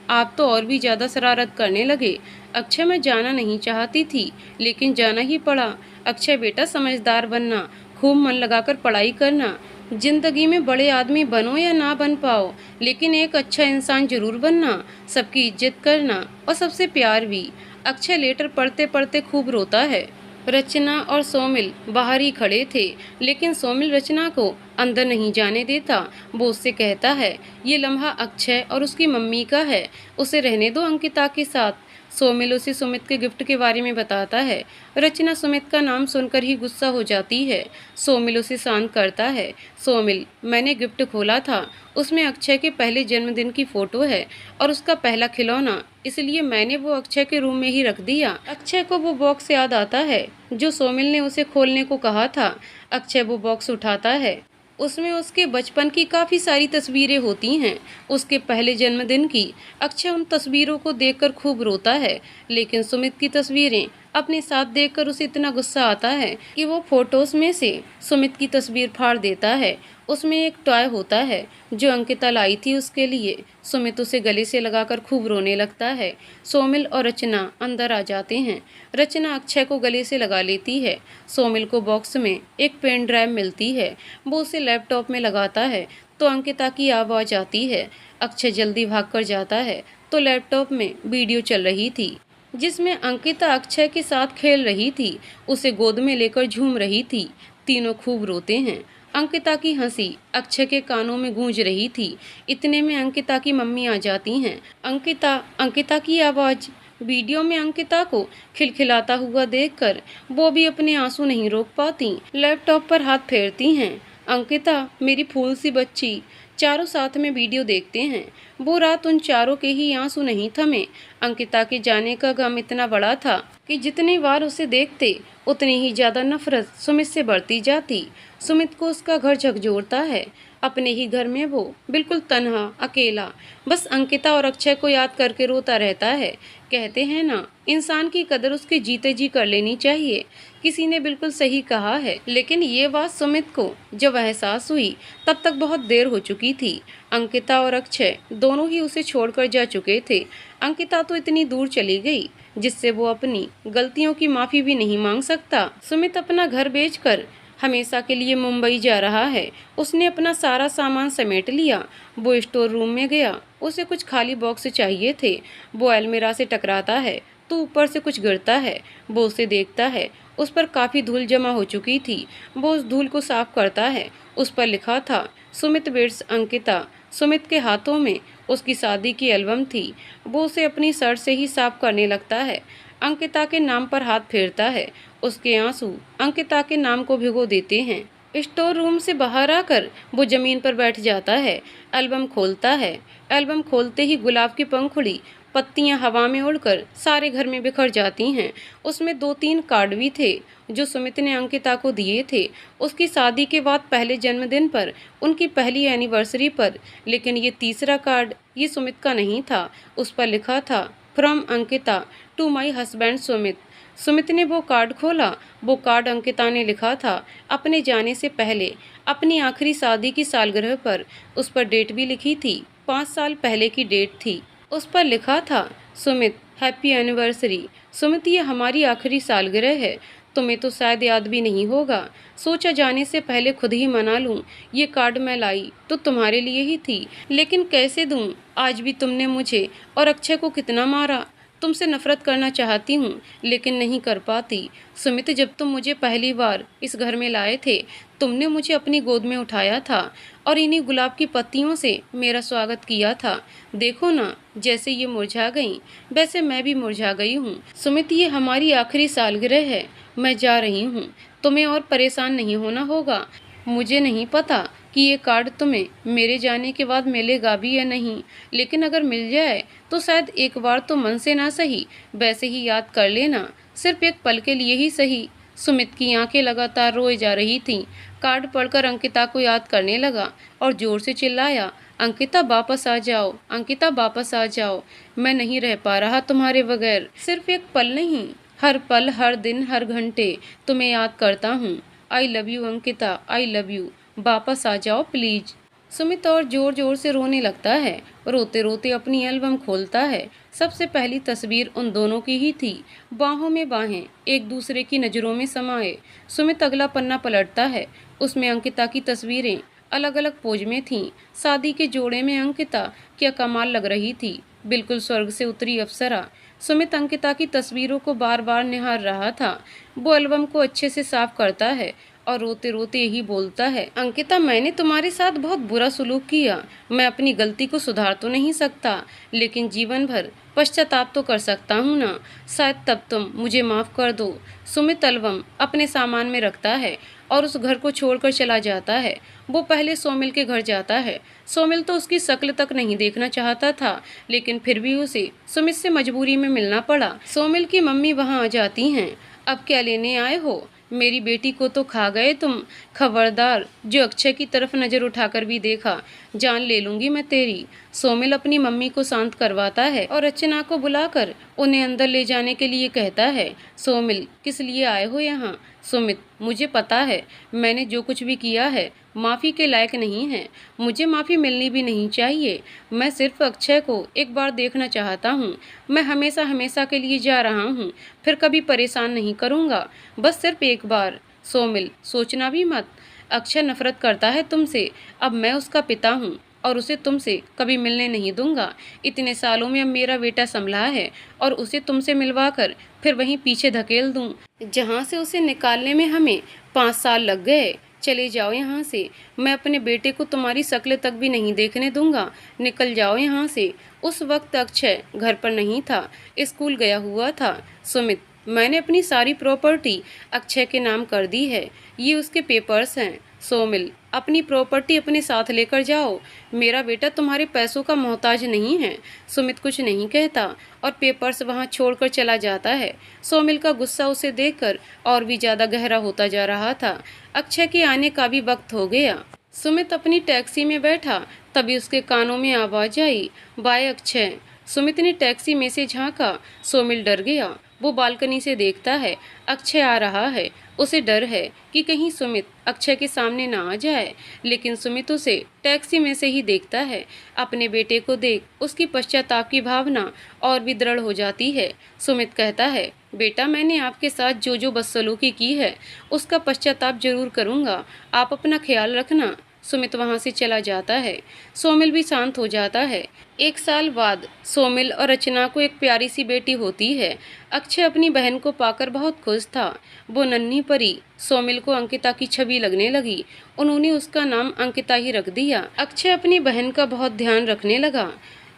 आप तो और भी ज्यादा शरारत करने लगे। अक्षय, मैं जाना नहीं चाहती थी, लेकिन जाना ही पड़ा। अक्षय बेटा, समझदार बनना, खूब मन लगाकर पढ़ाई करना। जिंदगी में बड़े आदमी बनो या ना बन पाओ, लेकिन एक अच्छा इंसान जरूर बनना, सबकी इज्जत करना और सबसे प्यार भी। अक्षय लेटर पढ़ते पढ़ते खूब रोता है। रचना और सोमिल बाहर ही खड़े थे, लेकिन सोमिल रचना को अंदर नहीं जाने देता। वो उससे कहता है, ये लम्हा अक्षय और उसकी मम्मी का है, उसे रहने दो अंकिता के साथ। सोमिल उसे सुमित के गिफ्ट के बारे में बताता है। रचना सुमित का नाम सुनकर ही गुस्सा हो जाती है। सोमिल उसे शांत करता है। सोमिल, मैंने गिफ्ट खोला था, उसमें अक्षय के पहले जन्मदिन की फोटो है और उसका पहला खिलौना, इसलिए मैंने वो अक्षय के रूम में ही रख दिया। अक्षय को वो बॉक्स याद आता है जो सोमिल ने उसे खोलने को कहा था। अक्षय वो बॉक्स उठाता है। उसमें उसके बचपन की काफ़ी सारी तस्वीरें होती हैं, उसके पहले जन्मदिन की। अक्षय उन तस्वीरों को देखकर खूब रोता है, लेकिन सुमित की तस्वीरें अपने साथ देखकर उसे इतना गुस्सा आता है कि वो फोटोज में से सुमित की तस्वीर फाड़ देता है। उसमें एक टॉय होता है जो अंकिता लाई थी उसके लिए। सुमित उसे गले से लगाकर खूब रोने लगता है। सोमिल और रचना अंदर आ जाते हैं। रचना अक्षय को गले से लगा लेती है। सोमिल को बॉक्स में एक पेन ड्राइव मिलती है, वो उसे लैपटॉप में लगाता है तो अंकिता की आवाज़ आती है। अक्षय जल्दी भागकर जाता है तो लैपटॉप में वीडियो चल रही थी जिसमें अंकिता अक्षय के साथ खेल रही थी, उसे गोद में लेकर झूम रही थी। तीनों खूब रोते हैं। अंकिता की हंसी अक्षय के कानों में गूंज रही थी। इतने में अंकिता की मम्मी आ जाती हैं। अंकिता की आवाज़। वीडियो में अंकिता को खिलखिलाता हुआ देखकर वो भी अपने आंसू नहीं रोक पाती। लैपटॉप पर हाथ फेरती हैं। अंकिता, मेरी फूल सी बच्ची। चारों साथ में वीडियो देखते हैं। वो रात उन चारों के ही आंसू नहीं थमे। अंकिता के जाने का गम इतना बड़ा था कि जितनी बार उसे देखते उतनी ही ज्यादा नफरत सुमित से बढ़ती जाती। सुमित को उसका घर झकझोरता है। अपने ही घर में वो बिल्कुल तन्हा, अकेला, बस अंकिता और अक्षय को याद करके रोता रहता है। कहते हैं ना, इंसान की कदर उसके जीते जी कर लेनी चाहिए। किसी ने बिल्कुल सही कहा है, लेकिन ये बात सुमित को जब एहसास हुई तब तक बहुत देर हो चुकी थी। अंकिता और अक्षय दोनों ही उसे छोड़कर जा चुके थे। अंकिता तो इतनी दूर चली गई जिससे वो अपनी गलतियों की माफी भी नहीं मांग सकता। सुमित अपना घर बेचकर हमेशा के लिए मुंबई जा रहा है। उसने अपना सारा सामान समेट लिया। वो स्टोर रूम में गया। उसे कुछ खाली बॉक्स चाहिए थे। वो अलमीरा से टकराता है तो ऊपर से कुछ गिरता है। वो उसे देखता है उस पर काफ़ी धूल जमा हो चुकी थी। वो उस धूल को साफ करता है। उस पर लिखा था, सुमित वेड्स अंकिता। सुमित के हाथों में उसकी शादी की एल्बम थी। वो उसे अपनी शर्ट से ही साफ करने लगता है। अंकिता के नाम पर हाथ फेरता है। उसके आंसू अंकिता के नाम को भिगो देते हैं। स्टोर रूम से बाहर आकर वो जमीन पर बैठ जाता है। एल्बम खोलता है। एल्बम खोलते ही गुलाब की पंखुड़ी पत्तियां हवा में उड़कर सारे घर में बिखर जाती हैं। उसमें 2-3 कार्ड भी थे जो सुमित ने अंकिता को दिए थे उसकी शादी के बाद पहले जन्मदिन पर, उनकी पहली एनिवर्सरी पर। लेकिन ये तीसरा कार्ड ये सुमित का नहीं था। उस पर लिखा था, from Ankita to my husband Sumit. Sumit ने वो कार्ड खोला। वो कार्ड अंकिता ने लिखा था अपने जाने से पहले, अपनी आखिरी शादी की सालगिरह पर। उस पर डेट भी लिखी थी, 5 साल पहले की डेट थी। उस पर लिखा था, सुमित हैप्पी एनिवर्सरी। सुमित, ये हमारी आखिरी सालगिरह है। तुम्हें तो शायद याद भी नहीं होगा। सोचा जाने से पहले खुद ही मना लूं। ये कार्ड मैं लाई तो तुम्हारे लिए ही थी, लेकिन कैसे दूं? आज भी तुमने मुझे और अक्षय को कितना मारा। तुमसे नफरत करना चाहती हूँ लेकिन नहीं कर पाती। सुमित, जब तुम मुझे पहली बार इस घर में लाए थे तुमने मुझे अपनी गोद में उठाया था और इन्हीं गुलाब की पत्तियों से मेरा स्वागत किया था। देखो ना, जैसे ये मुरझा गई वैसे मैं भी मुरझा गई हूँ। सुमित, ये हमारी आखिरी सालगिरह है। मैं जा रही हूँ। तुम्हें और परेशान नहीं होना होगा। मुझे नहीं पता कि ये कार्ड तुम्हें मेरे जाने के बाद मिलेगा भी या नहीं, लेकिन अगर मिल जाए तो शायद एक बार तो मन से ना सही वैसे ही याद कर लेना, सिर्फ एक पल के लिए ही सही। सुमित की आंखें लगातार रोए जा रही थीं। कार्ड पढ़कर अंकिता को याद करने लगा और जोर से चिल्लाया, अंकिता वापस आ जाओ, अंकिता वापस आ जाओ। मैं नहीं रह पा रहा तुम्हारे बगैर। सिर्फ एक पल नहीं, हर पल, हर दिन, हर घंटे तुम्हें याद करता हूँ। आई love you Ankita, I love you. वापस आ जाओ प्लीज। सुमित और जोर जोर से रोने लगता है। रोते रोते अपनी एल्बम खोलता है। सबसे पहली तस्वीर उन दोनों की ही थी, बाहों में बाहें, एक दूसरे की नज़रों में समाये। सुमित अगला पन्ना पलटता है। उसमें अंकिता की तस्वीरें अलग अलग पोज में थीं। शादी के जोड़े में अंकिता क्या कमाल लग रही थी, बिल्कुल स्वर्ग से उतरी अप्सरा। सुमित अंकिता की तस्वीरों को बार बार निहार रहा था। वो एल्बम को अच्छे से साफ करता है और रोते रोते यही बोलता है, अंकिता, मैंने तुम्हारे साथ बहुत बुरा सलूक किया। मैं अपनी गलती को सुधार तो नहीं सकता, लेकिन जीवन भर पश्चाताप तो कर सकता हूँ ना। शायद तब तुम मुझे माफ़ कर दो। सुमित एल्बम अपने सामान में रखता है और उस घर को छोड़कर चला जाता है। वो पहले सोमिल के घर जाता है। सोमिल तो उसकी शक्ल तक नहीं देखना चाहता था, लेकिन फिर भी उसे सुमित से मजबूरी में मिलना पड़ा। सोमिल की मम्मी वहाँ आ जाती हैं। अब क्या लेने आए हो? मेरी बेटी को तो खा गए तुम। खबरदार, जो अक्षय की तरफ नज़र उठाकर भी देखा, जान ले लूंगी मैं तेरी। सोमिल अपनी मम्मी को शांत करवाता है और अर्चना को बुलाकर उन्हें अंदर ले जाने के लिए कहता है। सोमिल, किस लिए आए हो यहाँ? सुमित, मुझे पता है मैंने जो कुछ भी किया है माफ़ी के लायक नहीं है। मुझे माफ़ी मिलनी भी नहीं चाहिए। मैं सिर्फ अक्षय को एक बार देखना चाहता हूँ। मैं हमेशा हमेशा के लिए जा रहा हूँ, फिर कभी परेशान नहीं करूँगा। बस सिर्फ एक बार। सोमिल, सोचना भी मत। अक्षय नफरत करता है तुमसे। अब मैं उसका पिता हूँ और उसे तुमसे कभी मिलने नहीं दूंगा। इतने सालों में अब मेरा बेटा संभला है और उसे तुमसे मिलवाकर फिर वहीं पीछे धकेल दूं, जहाँ से उसे निकालने में हमें 5 साल लग गए। चले जाओ यहाँ से। मैं अपने बेटे को तुम्हारी शक्ल तक भी नहीं देखने दूंगा। निकल जाओ यहाँ से। उस वक्त अक्षय घर पर नहीं था, स्कूल गया हुआ था। सुमित, मैंने अपनी सारी प्रॉपर्टी अक्षय के नाम कर दी है। ये उसके पेपर्स हैं। सोमिल, अपनी प्रॉपर्टी अपने साथ लेकर जाओ। मेरा बेटा तुम्हारे पैसों का मोहताज नहीं है। सुमित कुछ नहीं कहता और पेपर्स वहां छोड़कर चला जाता है। सोमिल का गुस्सा उसे देखकर और भी ज़्यादा गहरा होता जा रहा था। अक्षय के आने का भी वक्त हो गया। सुमित अपनी टैक्सी में बैठा, तभी उसके कानों में आवाज़ आई, बाय अक्षय। सुमित ने टैक्सी में से झांका। सोमिल डर गया। वो बालकनी से देखता है, अक्षय आ रहा है। उसे डर है कि कहीं सुमित अक्षय के सामने ना आ जाए, लेकिन सुमित उसे टैक्सी में से ही देखता है। अपने बेटे को देख उसकी पश्चाताप की भावना और भी दृढ़ हो जाती है। सुमित कहता है, बेटा, मैंने आपके साथ जो जो बदसलूकी की है उसका पश्चाताप जरूर करूँगा। आप अपना ख्याल रखना। सुमित वहाँ से चला जाता है। सोमिल भी शांत हो जाता है। 1 साल बाद सोमिल और रचना को एक प्यारी सी बेटी होती है। अक्षय अपनी बहन को पाकर बहुत खुश था। वो नन्ही परी सोमिल को अंकिता की छवि लगने लगी। उन्होंने उसका नाम अंकिता ही रख दिया। अक्षय अपनी बहन का बहुत ध्यान रखने लगा।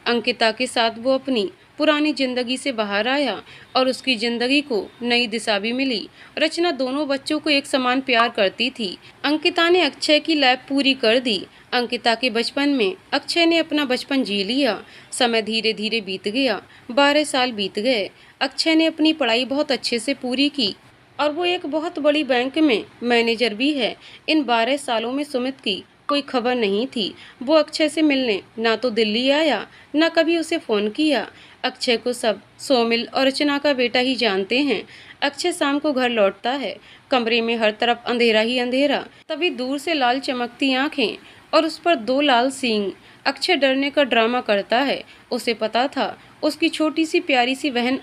अंकिता के साथ वो अपनी पुरानी जिंदगी से बाहर आया और उसकी जिंदगी को नई दिशा भी मिली। रचना दोनों बच्चों को एक समान प्यार करती थी। अंकिता ने अक्षय की लैब पूरी कर दी। अंकिता के बचपन में अक्षय ने अपना बचपन जी लिया। समय धीरे धीरे बीत गया। 12 साल बीत गए। अक्षय ने अपनी पढ़ाई बहुत अच्छे से पूरी की और वो एक बहुत बड़ी बैंक में मैनेजर भी है। इन 12 सालों में सुमित की कोई खबर नहीं थी। वो अक्षय से मिलने ना तो दिल्ली आया, ना कभी उसे फ़ोन किया। अक्षय को सब सोमिल और रचना का बेटा ही जानते हैं। अक्षय शाम को घर लौटता है। कमरे में हर तरफ अंधेरा ही अंधेरा। तभी दूर से लाल चमकती आंखें और उस पर 2 लाल सींग। अक्षय डरने का ड्रामा करता है। उसे पता था उसकी छोटी सी प्यारी सी बहन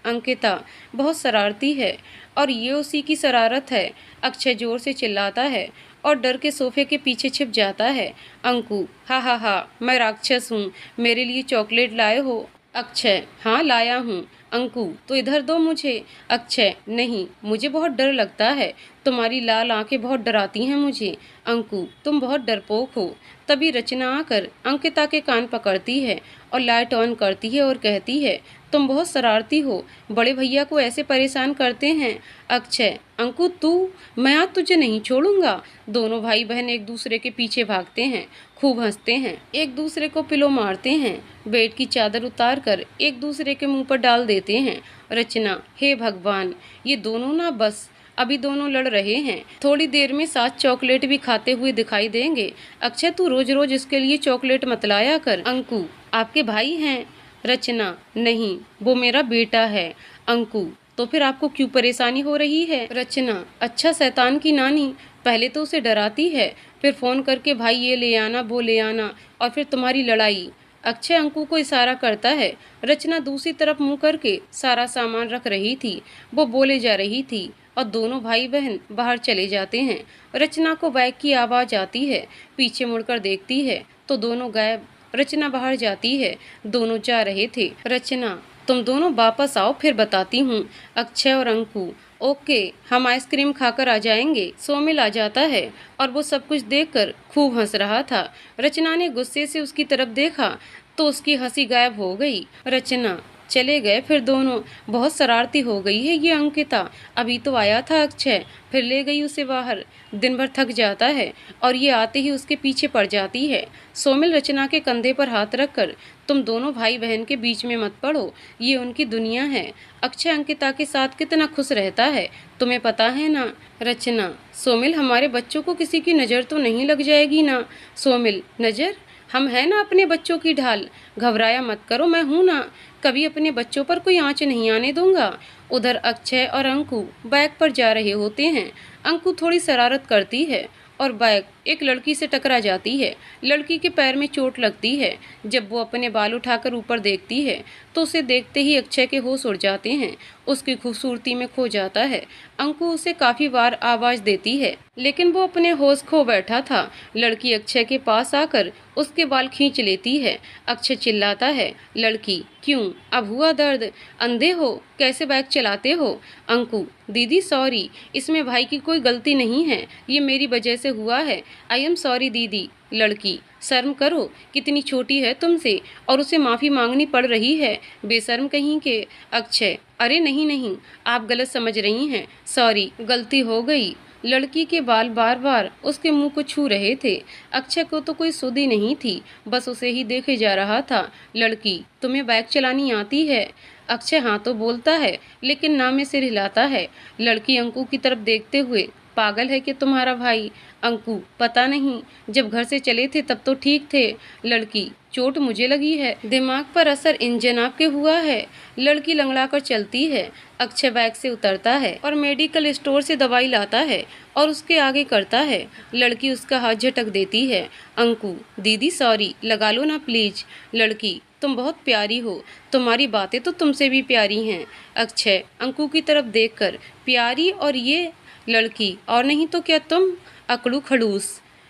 अंकिता बहुत शरारती है और ये उसी की शरारत है। अक्षय जोर से चिल्लाता है और डर के सोफे के पीछे छिप जाता है। अंकु, हा हा हा, मैं राक्षस हूँ, मेरे लिए चॉकलेट लाए हो? अक्षय, हाँ लाया हूँ। अंकु, तो इधर दो मुझे। अक्षय, नहीं, मुझे बहुत डर लगता है, तुम्हारी लाल आंखें बहुत डराती हैं मुझे। अंकु, तुम बहुत डरपोक हो। तभी रचना आकर अंकिता के कान पकड़ती है और लाइट ऑन करती है और कहती है, तुम बहुत शरारती हो, बड़े भैया को ऐसे परेशान करते हैं। अक्षय, अंकु तू, मैं आज तुझे नहीं छोड़ूंगा। दोनों भाई बहन एक दूसरे के पीछे भागते हैं, खूब हंसते हैं, एक दूसरे को पिलो मारते हैं, बेड की चादर उतार कर एक दूसरे के मुंह पर डाल देते हैं। रचना, हे भगवान, ये दोनों ना बस अभी दोनों लड़ रहे हैं, थोड़ी देर में साथ चॉकलेट भी खाते हुए दिखाई देंगे। अक्षय, तू रोज रोज इसके लिए चॉकलेट मत लाया कर। अंकु, आपके भाई हैं? रचना, नहीं, वो मेरा बेटा है। अंकु, तो फिर आपको क्यों परेशानी हो रही है? रचना, अच्छा शैतान की नानी, पहले तो उसे डराती है, फिर फोन करके भाई ये ले आना वो ले आना, और फिर तुम्हारी लड़ाई। अक्षय अंकु को इशारा करता है। रचना दूसरी तरफ मुंह करके सारा सामान रख रही थी। वो बोले जा रही थी और दोनों भाई बहन बाहर चले जाते हैं। रचना को बैग की आवाज़ आती है। पीछे मुड़कर देखती है तो दोनों गायब। रचना बाहर जाती है। दोनों जा रहे थे। रचना, तुम दोनों वापस आओ, फिर बताती हूँ। अक्षय और अंकु, ओके, हम आइसक्रीम खाकर आ जाएंगे। सोमिल आ जाता है और वो सब कुछ देखकर खूब हंस रहा था। रचना ने गुस्से से उसकी तरफ देखा तो उसकी हंसी गायब हो गई। रचना, चले गए फिर दोनों? बहुत शरारती हो गई है ये अंकिता। अभी तो आया था अक्षय, फिर ले गई उसे बाहर। दिन भर थक जाता है और ये आते ही उसके पीछे पड़ जाती है। सोमिल रचना के कंधे पर हाथ रखकर, तुम दोनों भाई बहन के बीच में मत पड़ो, ये उनकी दुनिया है। अक्षय अंकिता के साथ कितना खुश रहता है, तुम्हें पता है ना? रचना, सोमिल, हमारे बच्चों को किसी की नज़र तो नहीं लग जाएगी ना? सोमिल, नज़र? हम हैं ना अपने बच्चों की ढाल, घबराया मत करो, मैं हूँ ना, कभी अपने बच्चों पर कोई आंच नहीं आने दूंगा। उधर अक्षय और अंकु बैग पर जा रहे होते हैं। अंकु थोड़ी शरारत करती है और बैग एक लड़की से टकरा जाती है। लड़की के पैर में चोट लगती है। जब वो अपने बाल उठाकर ऊपर देखती है तो उसे देखते ही अक्षय के होश उड़ जाते हैं। उसकी खूबसूरती में खो जाता है। अंकु उसे काफ़ी बार आवाज़ देती है लेकिन वो अपने होश खो बैठा था। लड़की अक्षय के पास आकर उसके बाल खींच लेती है। अक्षय चिल्लाता है, लड़की, क्यों, अब हुआ दर्द? अंधे हो, कैसे बाइक चलाते हो? अंकु, दीदी सॉरी, इसमें भाई की कोई गलती नहीं है, ये मेरी वजह से हुआ है, आई एम सॉरी दीदी। लड़की, शर्म करो, कितनी छोटी है तुमसे और उसे माफ़ी मांगनी पड़ रही है, बेशर्म कहीं के। अक्षय, अरे नहीं नहीं, आप गलत समझ रही हैं, सॉरी, गलती हो गई। लड़की के बाल बार बार उसके मुंह को छू रहे थे। अक्षय को तो कोई सुध ही नहीं थी, बस उसे ही देखे जा रहा था। लड़की, तुम्हें बाइक चलानी आती है? अक्षय हाँ तो बोलता है लेकिन ना में सिर हिलाता है। लड़की अंकु की तरफ देखते हुए, पागल है कि तुम्हारा भाई? अंकु, पता नहीं, जब घर से चले थे तब तो ठीक थे। लड़की, चोट मुझे लगी है, दिमाग पर असर इन जनाब के हुआ है। लड़की लंगड़ाकर चलती है। अक्षय बैग से उतरता है और मेडिकल स्टोर से दवाई लाता है और उसके आगे करता है। लड़की उसका हाथ झटक देती है। अंकु, दीदी सॉरी, लगा लो ना प्लीज। लड़की, तुम बहुत प्यारी हो, तुम्हारी बातें तो तुमसे भी प्यारी हैं। अक्षय अंकु की तरफ देखकर, प्यारी और ये? लड़की, और नहीं तो क्या तुम? अकड़ू खड़ूस,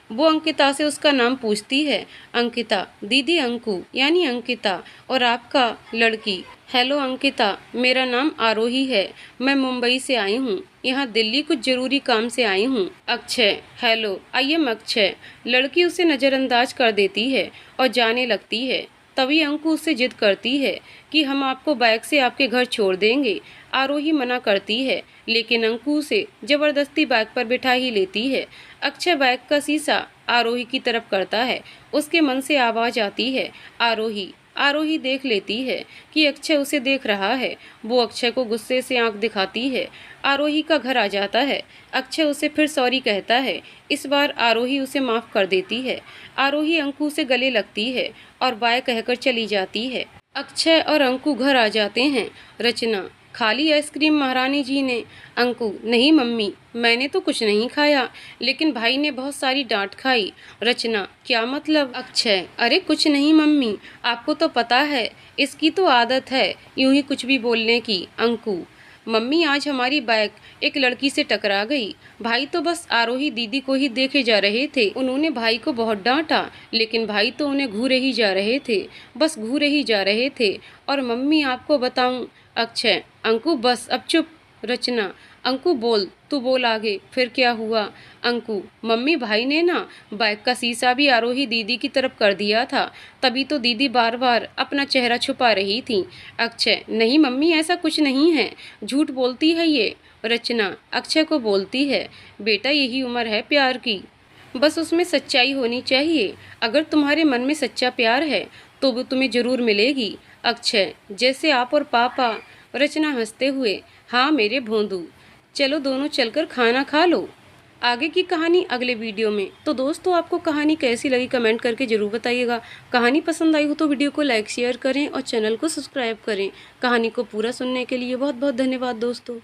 वो अंकिता से उसका नाम पूछती है। अंकिता, दीदी अंकु यानी अंकिता, और आपका? लड़की, हेलो अंकिता, मेरा नाम आरोही है, मैं मुंबई से आई हूँ, यहाँ दिल्ली कुछ जरूरी काम से आई हूँ। Akshay, hello, I am Akshay. लड़की उसे नज़रअंदाज कर देती है और जाने लगती है। तभी अंकु उससे जिद करती है कि हम आपको बाइक से आपके घर छोड़ देंगे। आरोही मना करती है, लेकिन अंकु उसे जबरदस्ती बाइक पर बिठा ही लेती है। अक्षय बाइक का शीशा आरोही की तरफ करता है। उसके मन से आवाज आती है, आरोही। आरोही देख लेती है कि अक्षय उसे देख रहा है। वो अक्षय को गुस्से से आंख दिखाती है। आरोही का घर आ जाता है। अक्षय उसे फिर सॉरी कहता है। इस बार आरोही उसे माफ कर देती है। आरोही अंकु से गले लगती है और बाय कहकर चली जाती है। अक्षय और अंकु घर आ जाते हैं। रचना, खाली आइसक्रीम महारानी जी ने? अंकु, नहीं मम्मी, मैंने तो कुछ नहीं खाया, लेकिन भाई ने बहुत सारी डांट खाई। रचना, क्या मतलब? अक्षय, अरे कुछ नहीं मम्मी, आपको तो पता है, इसकी तो आदत है यूं ही कुछ भी बोलने की। अंकु, मम्मी आज हमारी बाइक एक लड़की से टकरा गई। भाई तो बस आरोही दीदी को ही देखे जा रहे थे। उन्होंने भाई को बहुत डांटा, लेकिन भाई तो उन्हें घूरे ही जा रहे थे, बस घूरे ही जा रहे थे। और मम्मी आपको बताऊं? अक्षय, अंकु बस अब चुप। रचना, अंकु बोल, तू बोल आगे, फिर क्या हुआ? अंकु, मम्मी भाई ने ना बाइक का शीशा भी आरोही दीदी की तरफ कर दिया था, तभी तो दीदी बार बार अपना चेहरा छुपा रही थी। अक्षय, नहीं मम्मी, ऐसा कुछ नहीं है, झूठ बोलती है ये। रचना अक्षय को बोलती है, बेटा यही उम्र है प्यार की, बस उसमें सच्चाई होनी चाहिए। अगर तुम्हारे मन में सच्चा प्यार है तो वो तुम्हें जरूर मिलेगी। अक्षय, जैसे आप और पापा। रचना हंसते हुए, हाँ मेरे भोंदू, चलो दोनों चलकर खाना खा लो। आगे की कहानी अगले वीडियो में। तो दोस्तों, आपको कहानी कैसी लगी कमेंट करके ज़रूर बताइएगा। कहानी पसंद आई हो तो वीडियो को लाइक शेयर करें और चैनल को सब्सक्राइब करें। कहानी को पूरा सुनने के लिए बहुत बहुत धन्यवाद दोस्तों।